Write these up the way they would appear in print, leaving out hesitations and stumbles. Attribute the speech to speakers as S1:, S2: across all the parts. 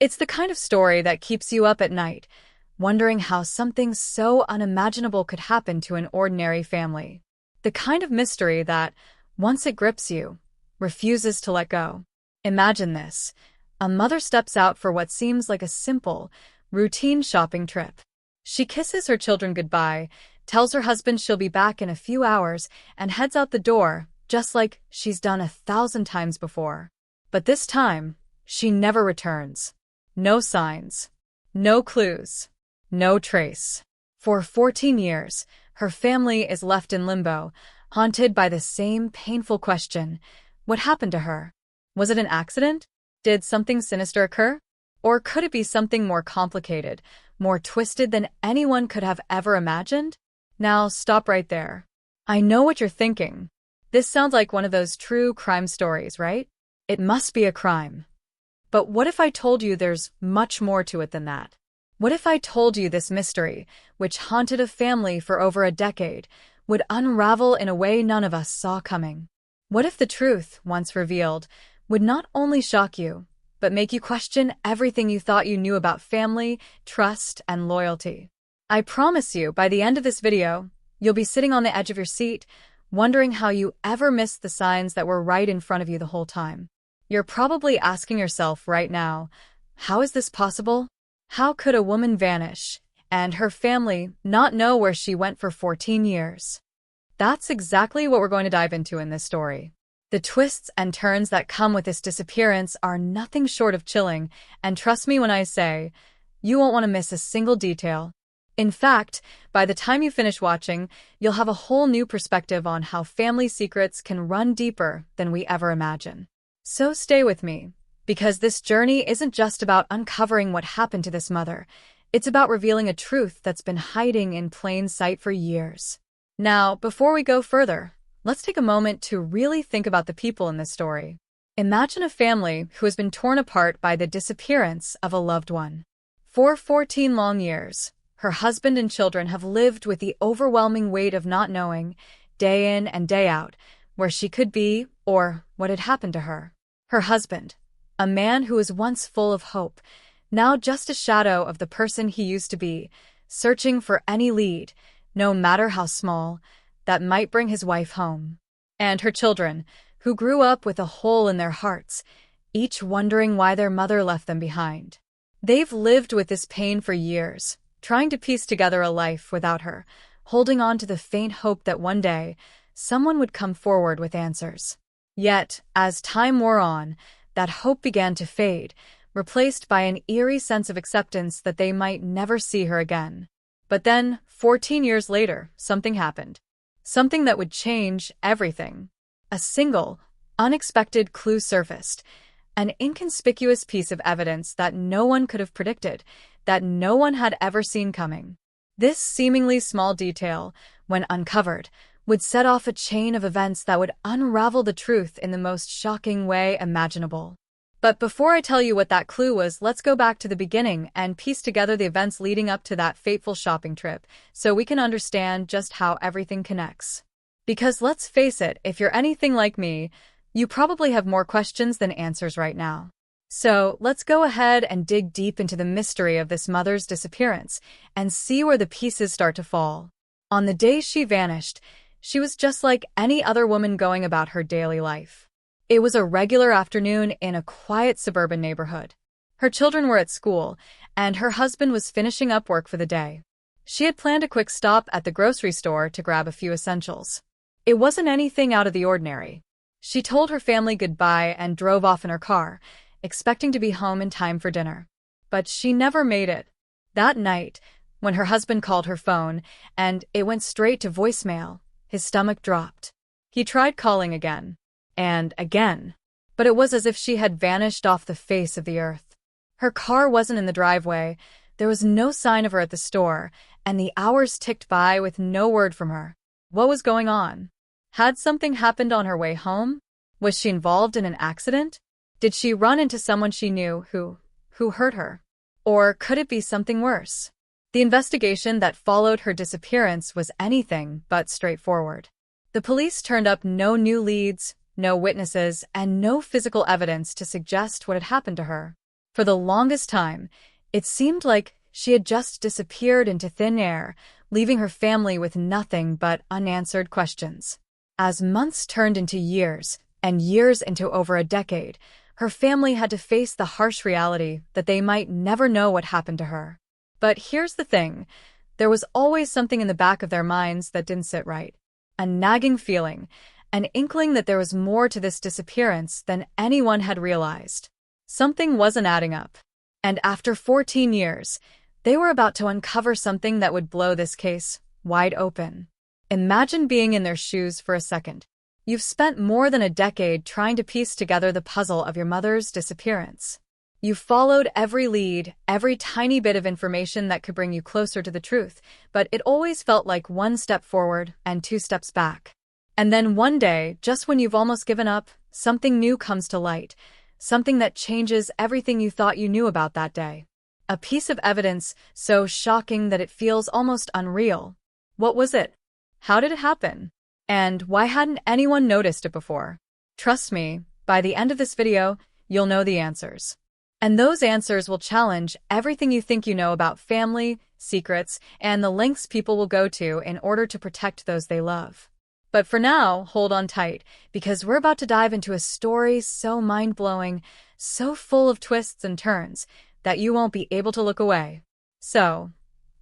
S1: It's the kind of story that keeps you up at night, wondering how something so unimaginable could happen to an ordinary family. The kind of mystery that, once it grips you, refuses to let go. Imagine this. A mother steps out for what seems like a simple, routine shopping trip. She kisses her children goodbye, tells her husband she'll be back in a few hours, and heads out the door, just like she's done 1,000 times before. But this time, she never returns. No signs. No clues. No trace. For 14 years, her family is left in limbo, haunted by the same painful question. What happened to her? Was it an accident? Did something sinister occur? Or could it be something more complicated, more twisted than anyone could have ever imagined? Now, stop right there. I know what you're thinking. This sounds like one of those true crime stories, right? It must be a crime. But what if I told you there's much more to it than that? What if I told you this mystery, which haunted a family for over a decade, would unravel in a way none of us saw coming? What if the truth, once revealed, would not only shock you, but make you question everything you thought you knew about family, trust, and loyalty? I promise you, by the end of this video, you'll be sitting on the edge of your seat, wondering how you ever missed the signs that were right in front of you the whole time. You're probably asking yourself right now, how is this possible? How could a woman vanish, and her family not know where she went for 14 years? That's exactly what we're going to dive into in this story. The twists and turns that come with this disappearance are nothing short of chilling, and trust me when I say, you won't want to miss a single detail. In fact, by the time you finish watching, you'll have a whole new perspective on how family secrets can run deeper than we ever imagine. So stay with me, because this journey isn't just about uncovering what happened to this mother. It's about revealing a truth that's been hiding in plain sight for years. Now, before we go further, let's take a moment to really think about the people in this story. Imagine a family who has been torn apart by the disappearance of a loved one. For 14 long years, her husband and children have lived with the overwhelming weight of not knowing, day in and day out, where she could be or what had happened to her. Her husband, a man who was once full of hope, now just a shadow of the person he used to be, searching for any lead, no matter how small, that might bring his wife home. And her children, who grew up with a hole in their hearts, each wondering why their mother left them behind. They've lived with this pain for years, trying to piece together a life without her, holding on to the faint hope that one day, someone would come forward with answers. Yet, as time wore on, that hope began to fade, replaced by an eerie sense of acceptance that they might never see her again. But then, 14 years later, something happened. Something that would change everything. A single, unexpected clue surfaced, an inconspicuous piece of evidence that no one could have predicted, that no one had ever seen coming. This seemingly small detail, when uncovered, would set off a chain of events that would unravel the truth in the most shocking way imaginable. But before I tell you what that clue was, let's go back to the beginning and piece together the events leading up to that fateful shopping trip, so we can understand just how everything connects. Because let's face it, if you're anything like me, you probably have more questions than answers right now. So let's go ahead and dig deep into the mystery of this mother's disappearance and see where the pieces start to fall. On the day she vanished, she was just like any other woman going about her daily life. It was a regular afternoon in a quiet suburban neighborhood. Her children were at school, and her husband was finishing up work for the day. She had planned a quick stop at the grocery store to grab a few essentials. It wasn't anything out of the ordinary. She told her family goodbye and drove off in her car, expecting to be home in time for dinner. But she never made it. That night, when her husband called her phone, and it went straight to voicemail, his stomach dropped. He tried calling again, and again, but it was as if she had vanished off the face of the earth. Her car wasn't in the driveway, there was no sign of her at the store, and the hours ticked by with no word from her. What was going on? Had something happened on her way home? Was she involved in an accident? Did she run into someone she knew who hurt her? Or could it be something worse? The investigation that followed her disappearance was anything but straightforward. The police turned up no new leads, no witnesses, and no physical evidence to suggest what had happened to her. For the longest time, it seemed like she had just disappeared into thin air, leaving her family with nothing but unanswered questions. As months turned into years, and years into over a decade, her family had to face the harsh reality that they might never know what happened to her. But here's the thing, there was always something in the back of their minds that didn't sit right. A nagging feeling, an inkling that there was more to this disappearance than anyone had realized. Something wasn't adding up. And after 14 years, they were about to uncover something that would blow this case wide open. Imagine being in their shoes for a second. You've spent more than a decade trying to piece together the puzzle of your mother's disappearance. You've followed every lead, every tiny bit of information that could bring you closer to the truth, but it always felt like one step forward and two steps back. And then one day, just when you've almost given up, something new comes to light, something that changes everything you thought you knew about that day. A piece of evidence so shocking that it feels almost unreal. What was it? How did it happen? And why hadn't anyone noticed it before? Trust me, by the end of this video, you'll know the answers. And those answers will challenge everything you think you know about family, secrets, and the lengths people will go to in order to protect those they love. But for now, hold on tight, because we're about to dive into a story so mind-blowing, so full of twists and turns, that you won't be able to look away. So,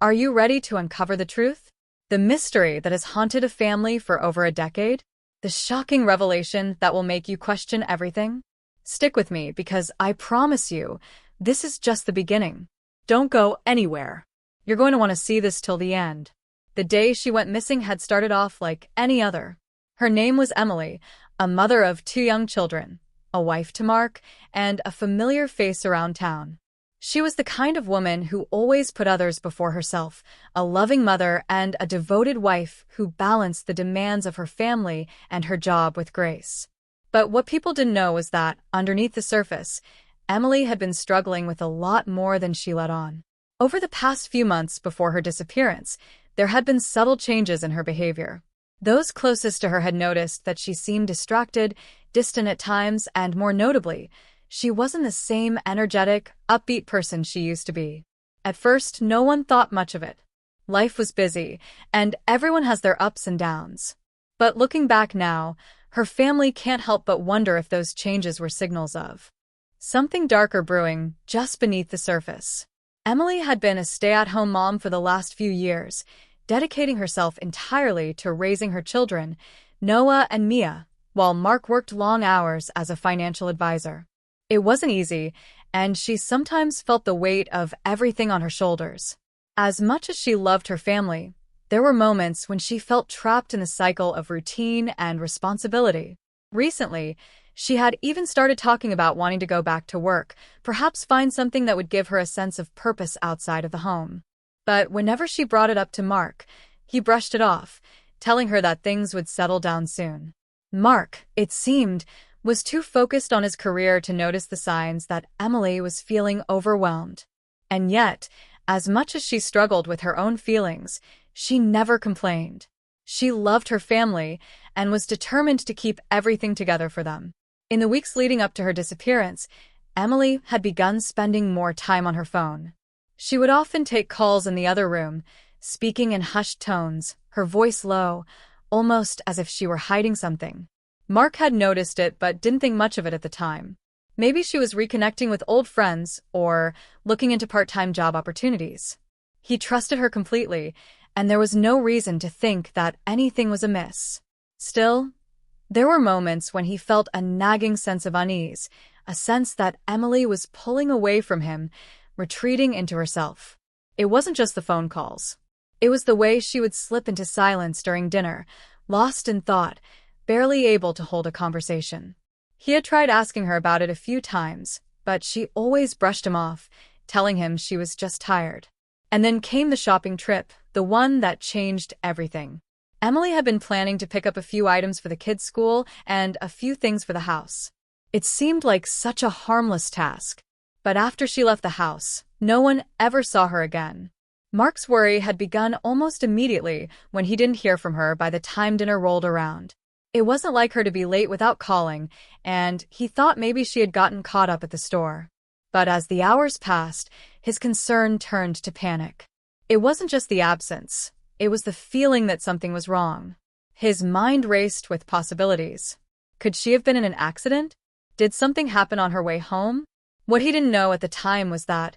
S1: are you ready to uncover the truth? The mystery that has haunted a family for over a decade? The shocking revelation that will make you question everything? Stick with me because I promise you, this is just the beginning. Don't go anywhere. You're going to want to see this till the end. The day she went missing had started off like any other. Her name was Emily, a mother of 2 young children, a wife to Mark, and a familiar face around town. She was the kind of woman who always put others before herself, a loving mother and a devoted wife who balanced the demands of her family and her job with grace. But what people didn't know was that, underneath the surface, Emily had been struggling with a lot more than she let on. Over the past few months before her disappearance, there had been subtle changes in her behavior. Those closest to her had noticed that she seemed distracted, distant at times, and more notably, she wasn't the same energetic, upbeat person she used to be. At first, no one thought much of it. Life was busy, and everyone has their ups and downs. But looking back now, her family can't help but wonder if those changes were signals of something darker brewing just beneath the surface. Emily had been a stay-at-home mom for the last few years, dedicating herself entirely to raising her children, Noah and Mia, while Mark worked long hours as a financial advisor. It wasn't easy, and she sometimes felt the weight of everything on her shoulders. As much as she loved her family, there were moments when she felt trapped in the cycle of routine and responsibility. Recently, she had even started talking about wanting to go back to work, perhaps find something that would give her a sense of purpose outside of the home. But whenever she brought it up to Mark, he brushed it off, telling her that things would settle down soon. Mark, it seemed, was too focused on his career to notice the signs that Emily was feeling overwhelmed. And yet, as much as she struggled with her own feelings, she never complained. She loved her family and was determined to keep everything together for them. In the weeks leading up to her disappearance, Emily had begun spending more time on her phone. She would often take calls in the other room, speaking in hushed tones, her voice low, almost as if she were hiding something. Mark had noticed it but didn't think much of it at the time. Maybe she was reconnecting with old friends or looking into part-time job opportunities. He trusted her completely, and there was no reason to think that anything was amiss. Still, there were moments when he felt a nagging sense of unease, a sense that Emily was pulling away from him, retreating into herself. It wasn't just the phone calls. It was the way she would slip into silence during dinner, lost in thought, barely able to hold a conversation. He had tried asking her about it a few times, but she always brushed him off, telling him she was just tired. And then came the shopping trip, the one that changed everything. Emily had been planning to pick up a few items for the kids' school and a few things for the house. It seemed like such a harmless task. But after she left the house, no one ever saw her again. Mark's worry had begun almost immediately when he didn't hear from her by the time dinner rolled around. It wasn't like her to be late without calling, and he thought maybe she had gotten caught up at the store. But as the hours passed, his concern turned to panic. It wasn't just the absence, it was the feeling that something was wrong. His mind raced with possibilities. Could she have been in an accident? Did something happen on her way home? What he didn't know at the time was that,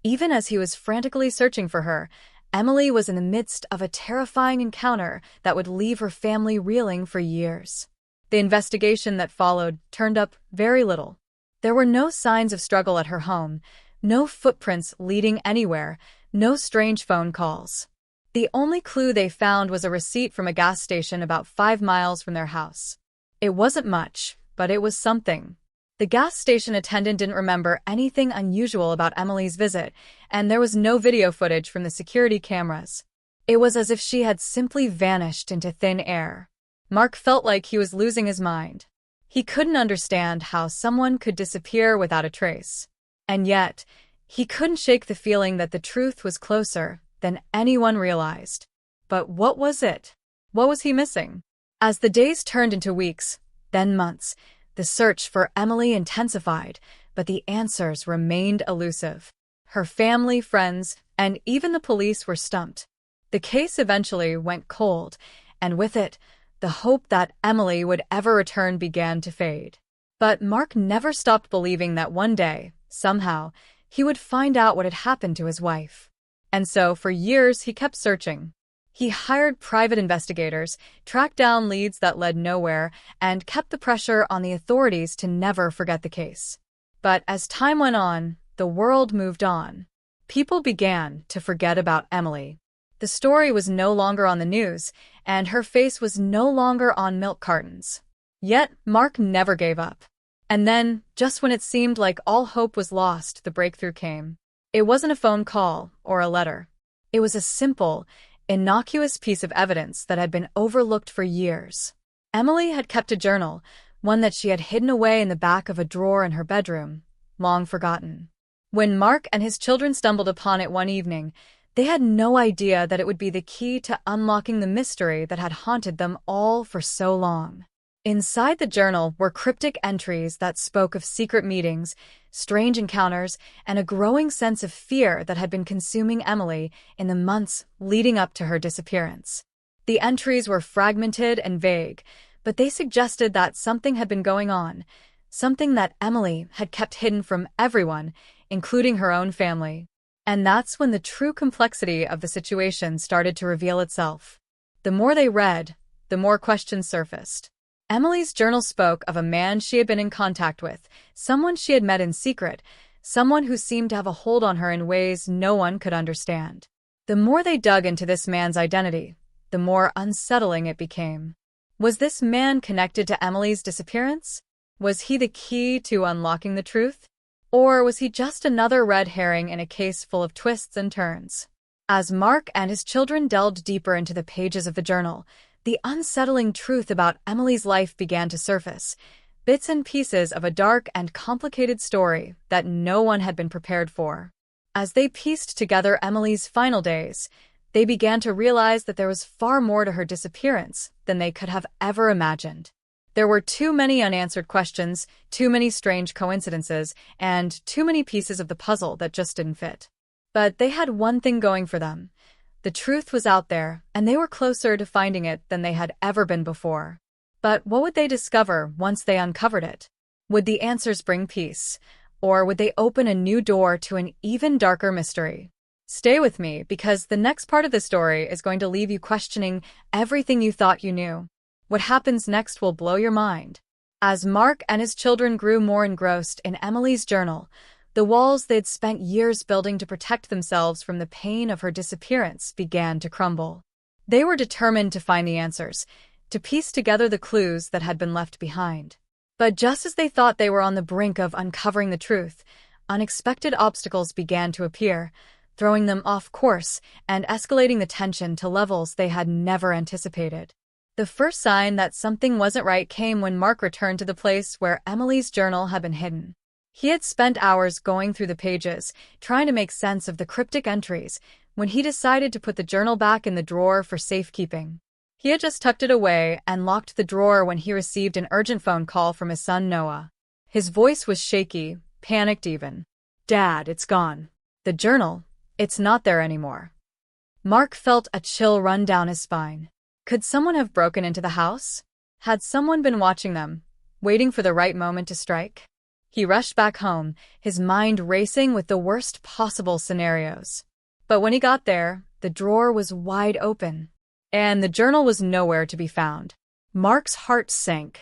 S1: even as he was frantically searching for her, Emily was in the midst of a terrifying encounter that would leave her family reeling for years. The investigation that followed turned up very little. There were no signs of struggle at her home, no footprints leading anywhere, no strange phone calls. The only clue they found was a receipt from a gas station about 5 miles from their house. It wasn't much, but it was something. The gas station attendant didn't remember anything unusual about Emily's visit, and there was no video footage from the security cameras. It was as if she had simply vanished into thin air. Mark felt like he was losing his mind. He couldn't understand how someone could disappear without a trace. And yet, he couldn't shake the feeling that the truth was closer than anyone realized. But what was it? What was he missing? As the days turned into weeks, then months, the search for Emily intensified, but the answers remained elusive. Her family, friends, and even the police were stumped. The case eventually went cold, and with it, the hope that Emily would ever return began to fade. But Mark never stopped believing that one day, somehow, he would find out what had happened to his wife. And so, for years, he kept searching. He hired private investigators, tracked down leads that led nowhere, and kept the pressure on the authorities to never forget the case. But as time went on, the world moved on. People began to forget about Emily. The story was no longer on the news, and her face was no longer on milk cartons. Yet, Mark never gave up. And then, just when it seemed like all hope was lost, the breakthrough came. It wasn't a phone call or a letter. It was a simple, innocuous piece of evidence that had been overlooked for years. Emily had kept a journal, one that she had hidden away in the back of a drawer in her bedroom, long forgotten. When Mark and his children stumbled upon it one evening, they had no idea that it would be the key to unlocking the mystery that had haunted them all for so long. Inside the journal were cryptic entries that spoke of secret meetings, strange encounters, and a growing sense of fear that had been consuming Emily in the months leading up to her disappearance. The entries were fragmented and vague, but they suggested that something had been going on, something that Emily had kept hidden from everyone, including her own family. And that's when the true complexity of the situation started to reveal itself. The more they read, the more questions surfaced. Emily's journal spoke of a man she had been in contact with, someone she had met in secret, someone who seemed to have a hold on her in ways no one could understand. The more they dug into this man's identity, the more unsettling it became. Was this man connected to Emily's disappearance? Was he the key to unlocking the truth? Or was he just another red herring in a case full of twists and turns? As Mark and his children delved deeper into the pages of the journal, the unsettling truth about Emily's life began to surface, bits and pieces of a dark and complicated story that no one had been prepared for. As they pieced together Emily's final days, they began to realize that there was far more to her disappearance than they could have ever imagined. There were too many unanswered questions, too many strange coincidences, and too many pieces of the puzzle that just didn't fit. But they had one thing going for them. The truth was out there, and they were closer to finding it than they had ever been before. But what would they discover once they uncovered it? Would the answers bring peace, or would they open a new door to an even darker mystery? Stay with me, because the next part of the story is going to leave you questioning everything you thought you knew. What happens next will blow your mind. As Mark and his children grew more engrossed in Emily's journal, the walls they'd spent years building to protect themselves from the pain of her disappearance began to crumble. They were determined to find the answers, to piece together the clues that had been left behind. But just as they thought they were on the brink of uncovering the truth, unexpected obstacles began to appear, throwing them off course and escalating the tension to levels they had never anticipated. The first sign that something wasn't right came when Mark returned to the place where Emily's journal had been hidden. He had spent hours going through the pages, trying to make sense of the cryptic entries, when he decided to put the journal back in the drawer for safekeeping. He had just tucked it away and locked the drawer when he received an urgent phone call from his son Noah. His voice was shaky, panicked even. Dad, it's gone. The journal, it's not there anymore. Mark felt a chill run down his spine. Could someone have broken into the house? Had someone been watching them, waiting for the right moment to strike? He rushed back home, his mind racing with the worst possible scenarios. But when he got there, the drawer was wide open, and the journal was nowhere to be found. Mark's heart sank.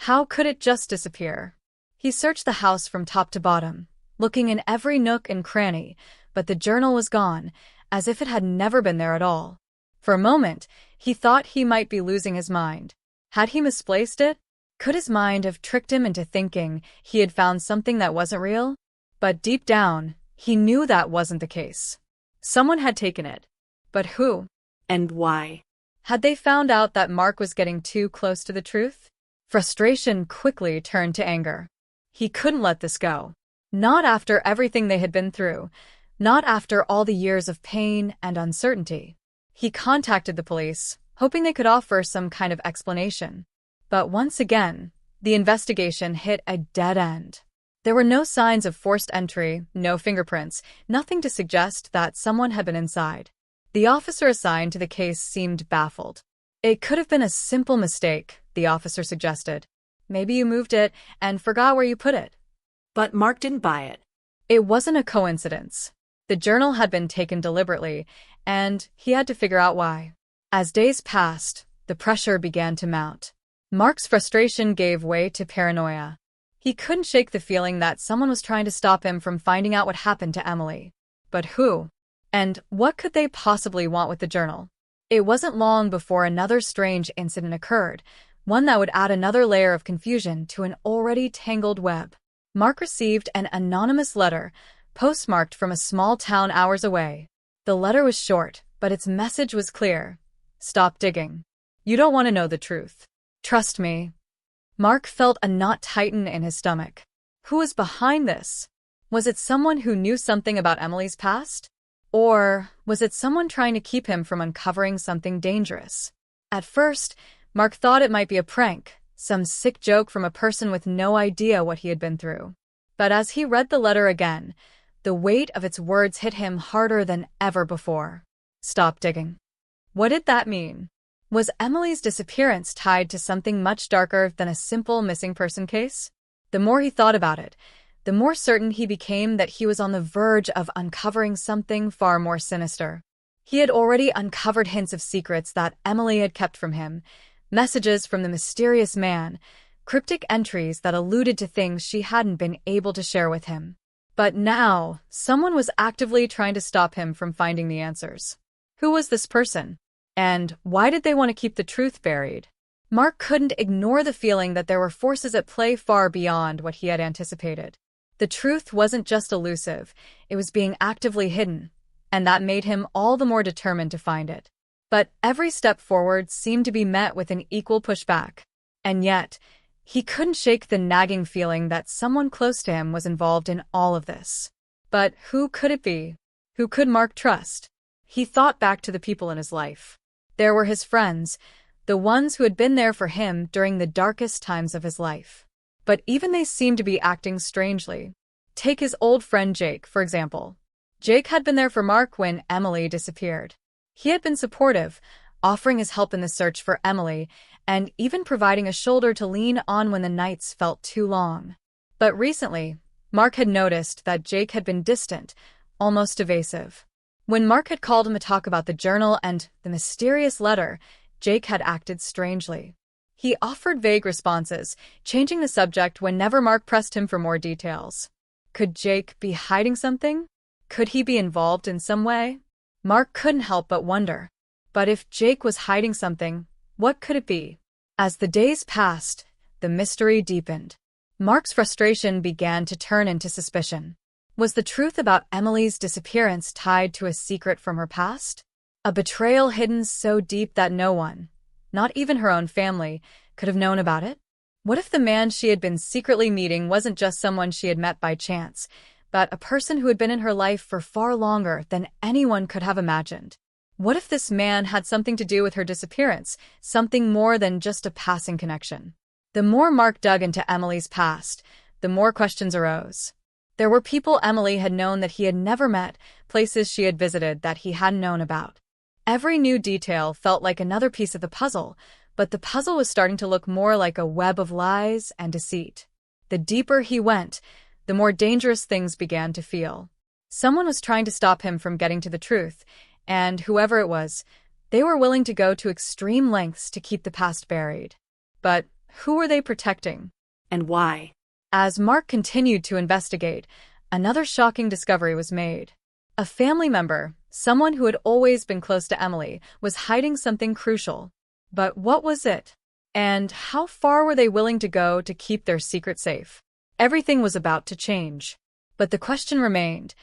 S1: How could it just disappear? He searched the house from top to bottom, looking in every nook and cranny, but the journal was gone, as if it had never been there at all. For a moment, he thought he might be losing his mind. Had he misplaced it? Could his mind have tricked him into thinking he had found something that wasn't real? But deep down, he knew that wasn't the case. Someone had taken it. But who?
S2: And why?
S1: Had they found out that Mark was getting too close to the truth? Frustration quickly turned to anger. He couldn't let this go. Not after everything they had been through. Not after all the years of pain and uncertainty. He contacted the police, hoping they could offer some kind of explanation. But once again, the investigation hit a dead end. There were no signs of forced entry, no fingerprints, nothing to suggest that someone had been inside. The officer assigned to the case seemed baffled. It could have been a simple mistake, the officer suggested. Maybe you moved it and forgot where you put it.
S2: But Mark didn't buy it.
S1: It wasn't a coincidence. The journal had been taken deliberately, and he had to figure out why. As days passed, the pressure began to mount. Mark's frustration gave way to paranoia. He couldn't shake the feeling that someone was trying to stop him from finding out what happened to Emily. But who? And what could they possibly want with the journal? It wasn't long before another strange incident occurred, one that would add another layer of confusion to an already tangled web. Mark received an anonymous letter, postmarked from a small town hours away. The letter was short, but its message was clear. Stop digging. You don't want to know the truth. Trust me. Mark felt a knot tighten in his stomach. Who was behind this? Was it someone who knew something about Emily's past? Or was it someone trying to keep him from uncovering something dangerous? At first, Mark thought it might be a prank, some sick joke from a person with no idea what he had been through. But as he read the letter again, the weight of its words hit him harder than ever before. Stop digging. What did that mean? Was Emily's disappearance tied to something much darker than a simple missing person case? The more he thought about it, the more certain he became that he was on the verge of uncovering something far more sinister. He had already uncovered hints of secrets that Emily had kept from him, messages from the mysterious man, cryptic entries that alluded to things she hadn't been able to share with him. But now, someone was actively trying to stop him from finding the answers. Who was this person? And why did they want to keep the truth buried? Mark couldn't ignore the feeling that there were forces at play far beyond what he had anticipated. The truth wasn't just elusive, it was being actively hidden, and that made him all the more determined to find it. But every step forward seemed to be met with an equal pushback. And yet, he couldn't shake the nagging feeling that someone close to him was involved in all of this. But who could it be? Who could Mark trust? He thought back to the people in his life. There were his friends, the ones who had been there for him during the darkest times of his life. But even they seemed to be acting strangely. Take his old friend Jake, for example. Jake had been there for Mark when Emily disappeared. He had been supportive, offering his help in the search for Emily, and even providing a shoulder to lean on when the nights felt too long. But recently, Mark had noticed that Jake had been distant, almost evasive. When Mark had called him to talk about the journal and the mysterious letter, Jake had acted strangely. He offered vague responses, changing the subject whenever Mark pressed him for more details. Could Jake be hiding something? Could he be involved in some way? Mark couldn't help but wonder. But if Jake was hiding something, what could it be? As the days passed, the mystery deepened. Mark's frustration began to turn into suspicion. Was the truth about Emily's disappearance tied to a secret from her past? A betrayal hidden so deep that no one, not even her own family, could have known about it? What if the man she had been secretly meeting wasn't just someone she had met by chance, but a person who had been in her life for far longer than anyone could have imagined? What if this man had something to do with her disappearance, something more than just a passing connection? The more Mark dug into Emily's past, the more questions arose. There were people Emily had known that he had never met, places she had visited that he hadn't known about. Every new detail felt like another piece of the puzzle, but the puzzle was starting to look more like a web of lies and deceit. The deeper he went, the more dangerous things began to feel. Someone was trying to stop him from getting to the truth, and whoever it was, they were willing to go to extreme lengths to keep the past buried. But who were they protecting?
S2: And why?
S1: As Mark continued to investigate, another shocking discovery was made. A family member, someone who had always been close to Emily, was hiding something crucial. But what was it? And how far were they willing to go to keep their secret safe? Everything was about to change. But the question remained,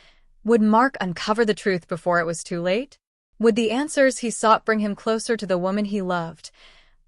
S1: would Mark uncover the truth before it was too late? Would the answers he sought bring him closer to the woman he loved,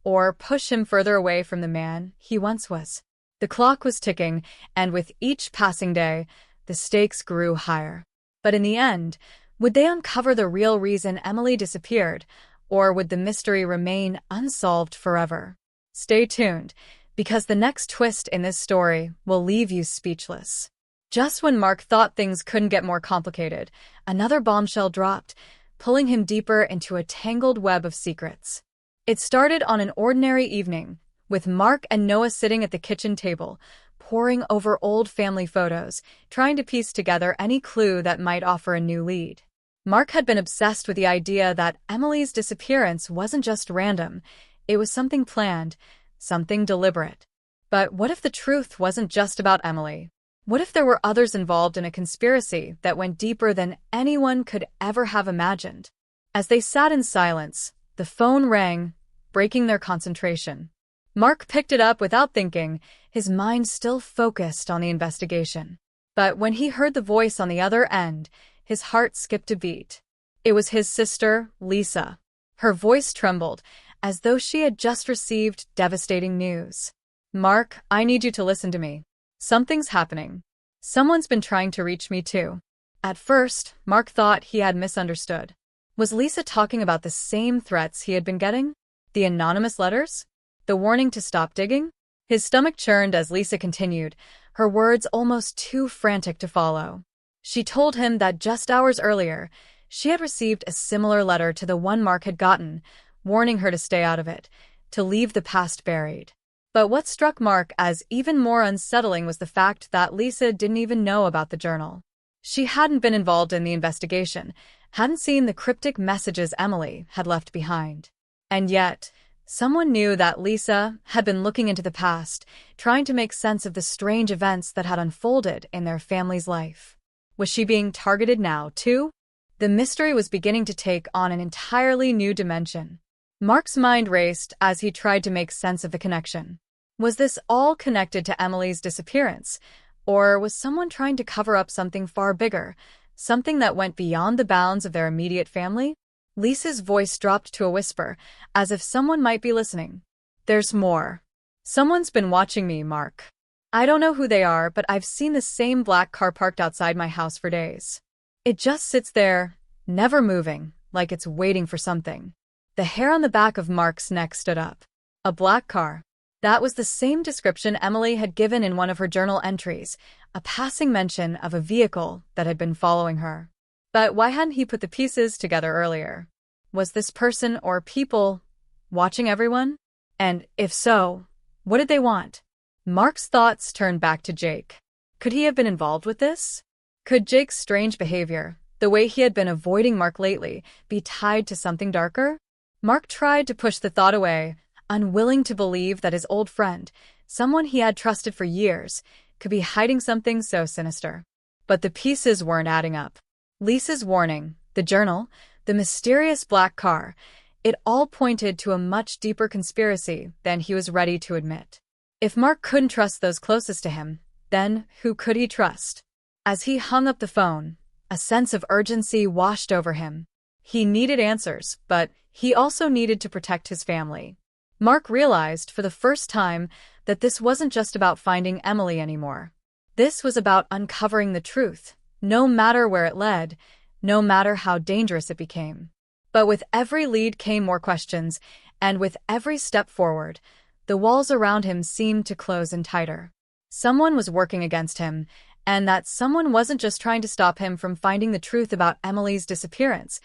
S1: or push him further away from the man he once was? The clock was ticking, and with each passing day, the stakes grew higher. But in the end, would they uncover the real reason Emily disappeared, or would the mystery remain unsolved forever? Stay tuned, because the next twist in this story will leave you speechless. Just when Mark thought things couldn't get more complicated, another bombshell dropped, pulling him deeper into a tangled web of secrets. It started on an ordinary evening, with Mark and Noah sitting at the kitchen table, poring over old family photos, trying to piece together any clue that might offer a new lead. Mark had been obsessed with the idea that Emily's disappearance wasn't just random, it was something planned, something deliberate. But what if the truth wasn't just about Emily? What if there were others involved in a conspiracy that went deeper than anyone could ever have imagined? As they sat in silence, the phone rang, breaking their concentration. Mark picked it up without thinking, his mind still focused on the investigation. But when he heard the voice on the other end, his heart skipped a beat. It was his sister, Lisa. Her voice trembled, as though she had just received devastating news. "Mark, I need you to listen to me. Something's happening. Someone's been trying to reach me too." At first, Mark thought he had misunderstood. Was Lisa talking about the same threats he had been getting? The anonymous letters? The warning to stop digging? His stomach churned as Lisa continued, her words almost too frantic to follow. She told him that just hours earlier, she had received a similar letter to the one Mark had gotten, warning her to stay out of it, to leave the past buried. But what struck Mark as even more unsettling was the fact that Lisa didn't even know about the journal. She hadn't been involved in the investigation, hadn't seen the cryptic messages Emily had left behind. And yet, someone knew that Lisa had been looking into the past, trying to make sense of the strange events that had unfolded in their family's life. Was she being targeted now, too? The mystery was beginning to take on an entirely new dimension. Mark's mind raced as he tried to make sense of the connection. Was this all connected to Emily's disappearance, or was someone trying to cover up something far bigger, something that went beyond the bounds of their immediate family? Lisa's voice dropped to a whisper, as if someone might be listening. "There's more. Someone's been watching me, Mark. I don't know who they are, but I've seen the same black car parked outside my house for days. It just sits there, never moving, like it's waiting for something." The hair on the back of Mark's neck stood up. A black car. That was the same description Emily had given in one of her journal entries, a passing mention of a vehicle that had been following her. But why hadn't he put the pieces together earlier? Was this person or people watching everyone? And if so, what did they want? Mark's thoughts turned back to Jake. Could he have been involved with this? Could Jake's strange behavior, the way he had been avoiding Mark lately, be tied to something darker? Mark tried to push the thought away, unwilling to believe that his old friend, someone he had trusted for years, could be hiding something so sinister. But the pieces weren't adding up. Lisa's warning, the journal, the mysterious black car, it all pointed to a much deeper conspiracy than he was ready to admit. If Mark couldn't trust those closest to him, then who could he trust? As he hung up the phone, a sense of urgency washed over him. He needed answers, but he also needed to protect his family. Mark realized for the first time that this wasn't just about finding Emily anymore. This was about uncovering the truth, no matter where it led, no matter how dangerous it became. But with every lead came more questions, and with every step forward, the walls around him seemed to close in tighter. Someone was working against him, and that someone wasn't just trying to stop him from finding the truth about Emily's disappearance.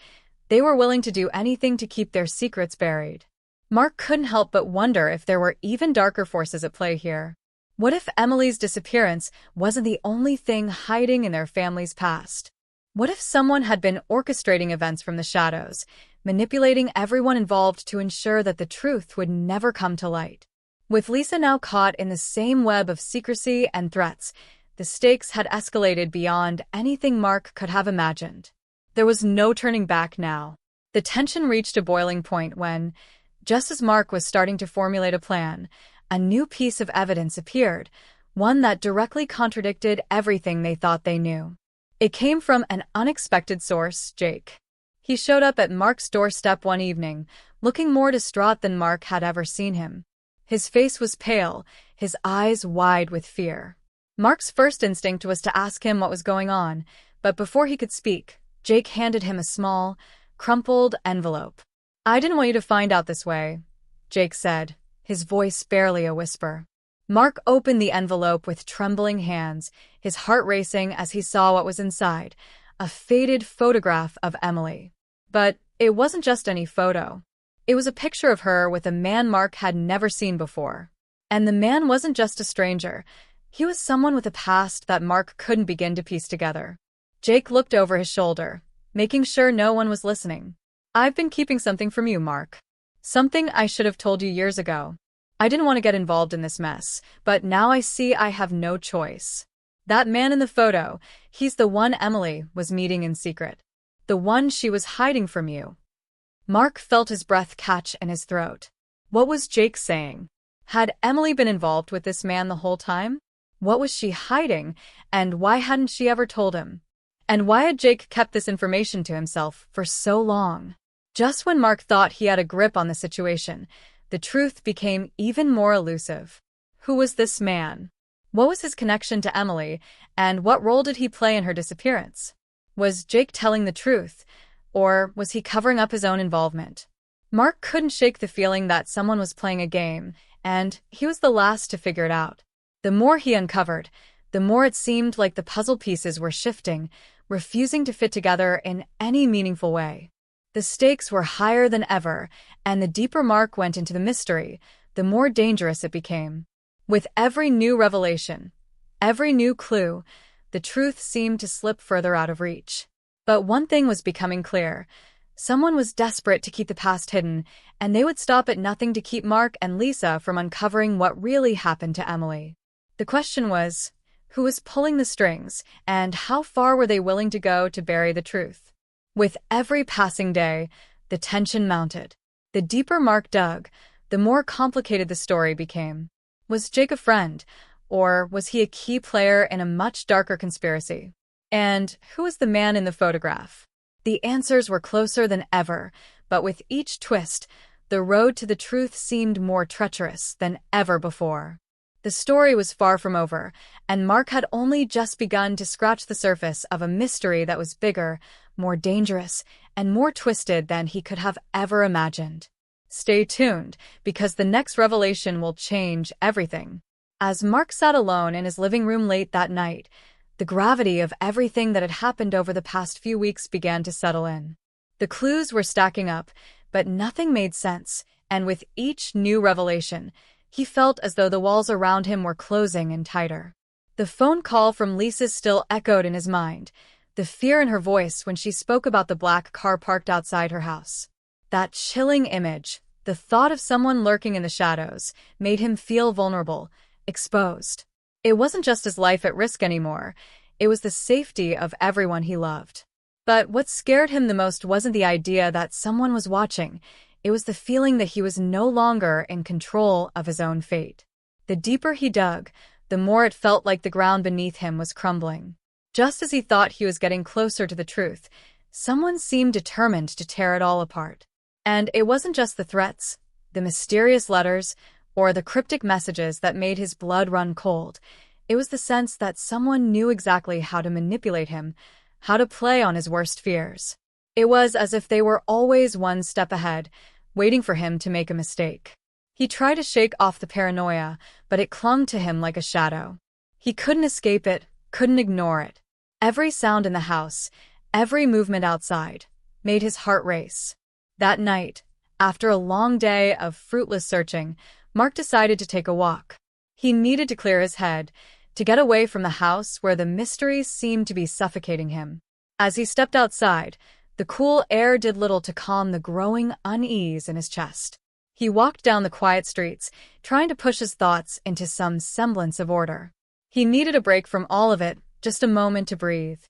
S1: They were willing to do anything to keep their secrets buried. Mark couldn't help but wonder if there were even darker forces at play here. What if Emily's disappearance wasn't the only thing hiding in their family's past? What if someone had been orchestrating events from the shadows, manipulating everyone involved to ensure that the truth would never come to light? With Lisa now caught in the same web of secrecy and threats, the stakes had escalated beyond anything Mark could have imagined. There was no turning back now. The tension reached a boiling point when, just as Mark was starting to formulate a plan, a new piece of evidence appeared, one that directly contradicted everything they thought they knew. It came from an unexpected source, Jake. He showed up at Mark's doorstep one evening, looking more distraught than Mark had ever seen him. His face was pale, his eyes wide with fear. Mark's first instinct was to ask him what was going on, but before he could speak, Jake handed him a small, crumpled envelope. "I didn't want you to find out this way," Jake said, his voice barely a whisper. Mark opened the envelope with trembling hands, his heart racing as he saw what was inside, a faded photograph of Emily. But it wasn't just any photo. It was a picture of her with a man Mark had never seen before. And the man wasn't just a stranger. He was someone with a past that Mark couldn't begin to piece together. Jake looked over his shoulder, making sure no one was listening. "I've been keeping something from you, Mark. Something I should have told you years ago. I didn't want to get involved in this mess, but now I see I have no choice. That man in the photo, he's the one Emily was meeting in secret. The one she was hiding from you." Mark felt his breath catch in his throat. What was Jake saying? Had Emily been involved with this man the whole time? What was she hiding, and why hadn't she ever told him? And why had Jake kept this information to himself for so long? Just when Mark thought he had a grip on the situation, the truth became even more elusive. Who was this man? What was his connection to Emily, and what role did he play in her disappearance? Was Jake telling the truth, or was he covering up his own involvement? Mark couldn't shake the feeling that someone was playing a game, and he was the last to figure it out. The more he uncovered, the more it seemed like the puzzle pieces were shifting, refusing to fit together in any meaningful way. The stakes were higher than ever, and the deeper Mark went into the mystery, the more dangerous it became. With every new revelation, every new clue, the truth seemed to slip further out of reach. But one thing was becoming clear. Someone was desperate to keep the past hidden, and they would stop at nothing to keep Mark and Lisa from uncovering what really happened to Emily. The question was, who was pulling the strings, and how far were they willing to go to bury the truth? With every passing day, the tension mounted. The deeper Mark dug, the more complicated the story became. Was Jake a friend, or was he a key player in a much darker conspiracy? And who was the man in the photograph? The answers were closer than ever, but with each twist, the road to the truth seemed more treacherous than ever before. The story was far from over, and Mark had only just begun to scratch the surface of a mystery that was bigger, more dangerous, and more twisted than he could have ever imagined. Stay tuned, because the next revelation will change everything. As Mark sat alone in his living room late that night, the gravity of everything that had happened over the past few weeks began to settle in. The clues were stacking up, but nothing made sense, and with each new revelation, he felt as though the walls around him were closing in tighter. The phone call from Lisa still echoed in his mind, the fear in her voice when she spoke about the black car parked outside her house. That chilling image, the thought of someone lurking in the shadows, made him feel vulnerable, exposed. It wasn't just his life at risk anymore, it was the safety of everyone he loved. But what scared him the most wasn't the idea that someone was watching, it was the feeling that he was no longer in control of his own fate. The deeper he dug, the more it felt like the ground beneath him was crumbling. Just as he thought he was getting closer to the truth, someone seemed determined to tear it all apart. And it wasn't just the threats, the mysterious letters, or the cryptic messages that made his blood run cold. It was the sense that someone knew exactly how to manipulate him, how to play on his worst fears. It was as if they were always one step ahead, waiting for him to make a mistake. He tried to shake off the paranoia, but it clung to him like a shadow. He couldn't escape it, couldn't ignore it. Every sound in the house, every movement outside, made his heart race. That night, after a long day of fruitless searching, Mark decided to take a walk. He needed to clear his head, to get away from the house where the mysteries seemed to be suffocating him. As he stepped outside, the cool air did little to calm the growing unease in his chest. He walked down the quiet streets, trying to push his thoughts into some semblance of order. He needed a break from all of it, just a moment to breathe.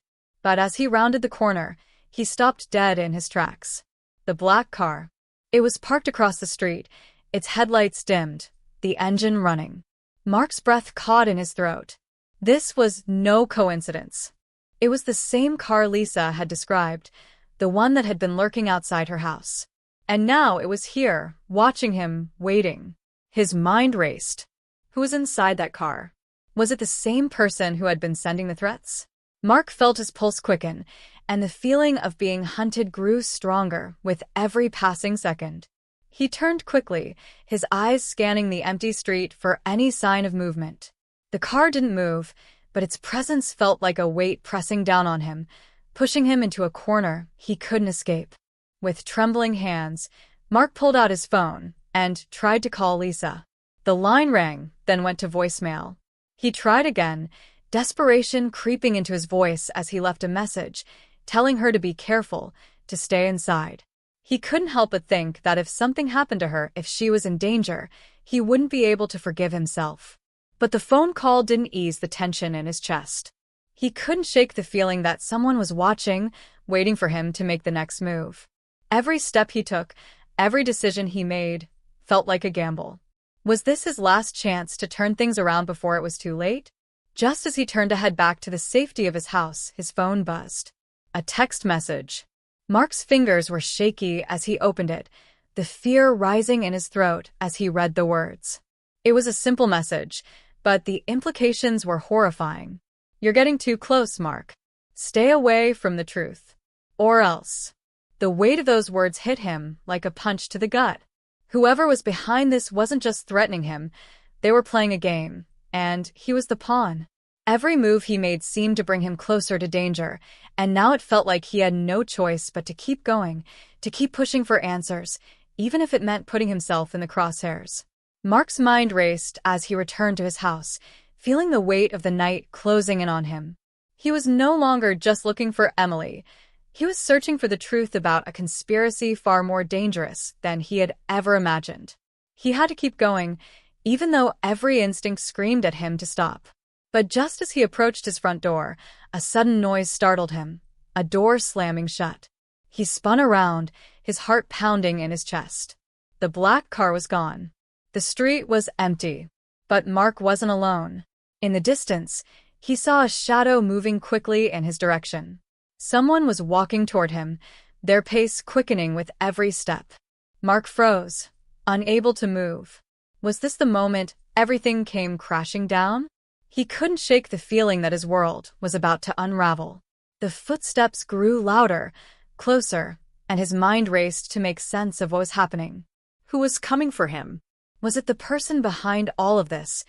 S1: But as he rounded the corner, he stopped dead in his tracks. The black car. It was parked across the street, its headlights dimmed, the engine running. Mark's breath caught in his throat. This was no coincidence. It was the same car Lisa had described, the one that had been lurking outside her house. And now it was here, watching him, waiting. His mind raced. Who was inside that car? Was it the same person who had been sending the threats? Mark felt his pulse quicken, and the feeling of being hunted grew stronger with every passing second. He turned quickly, his eyes scanning the empty street for any sign of movement. The car didn't move, but its presence felt like a weight pressing down on him, pushing him into a corner he couldn't escape. With trembling hands, Mark pulled out his phone and tried to call Lisa. The line rang, then went to voicemail. He tried again, desperation creeping into his voice as he left a message, telling her to be careful, to stay inside. He couldn't help but think that if something happened to her, if she was in danger, he wouldn't be able to forgive himself. But the phone call didn't ease the tension in his chest. He couldn't shake the feeling that someone was watching, waiting for him to make the next move. Every step he took, every decision he made, felt like a gamble. Was this his last chance to turn things around before it was too late? Just as he turned to head back to the safety of his house, his phone buzzed. A text message. Mark's fingers were shaky as he opened it, the fear rising in his throat as he read the words. It was a simple message, but the implications were horrifying. You're getting too close, Mark. Stay away from the truth. Or else. The weight of those words hit him like a punch to the gut. Whoever was behind this wasn't just threatening him, they were playing a game, and he was the pawn. Every move he made seemed to bring him closer to danger, and now it felt like he had no choice but to keep going, to keep pushing for answers, even if it meant putting himself in the crosshairs. Mark's mind raced as he returned to his house, feeling the weight of the night closing in on him. He was no longer just looking for Emily. He was searching for the truth about a conspiracy far more dangerous than he had ever imagined. He had to keep going, even though every instinct screamed at him to stop. But just as he approached his front door, a sudden noise startled him, a door slamming shut. He spun around, his heart pounding in his chest. The black car was gone. The street was empty. But Mark wasn't alone. In the distance, he saw a shadow moving quickly in his direction. Someone was walking toward him, their pace quickening with every step. Mark froze, unable to move. Was this the moment everything came crashing down? He couldn't shake the feeling that his world was about to unravel. The footsteps grew louder, closer, and his mind raced to make sense of what was happening. Who was coming for him? Was it the person behind all of this,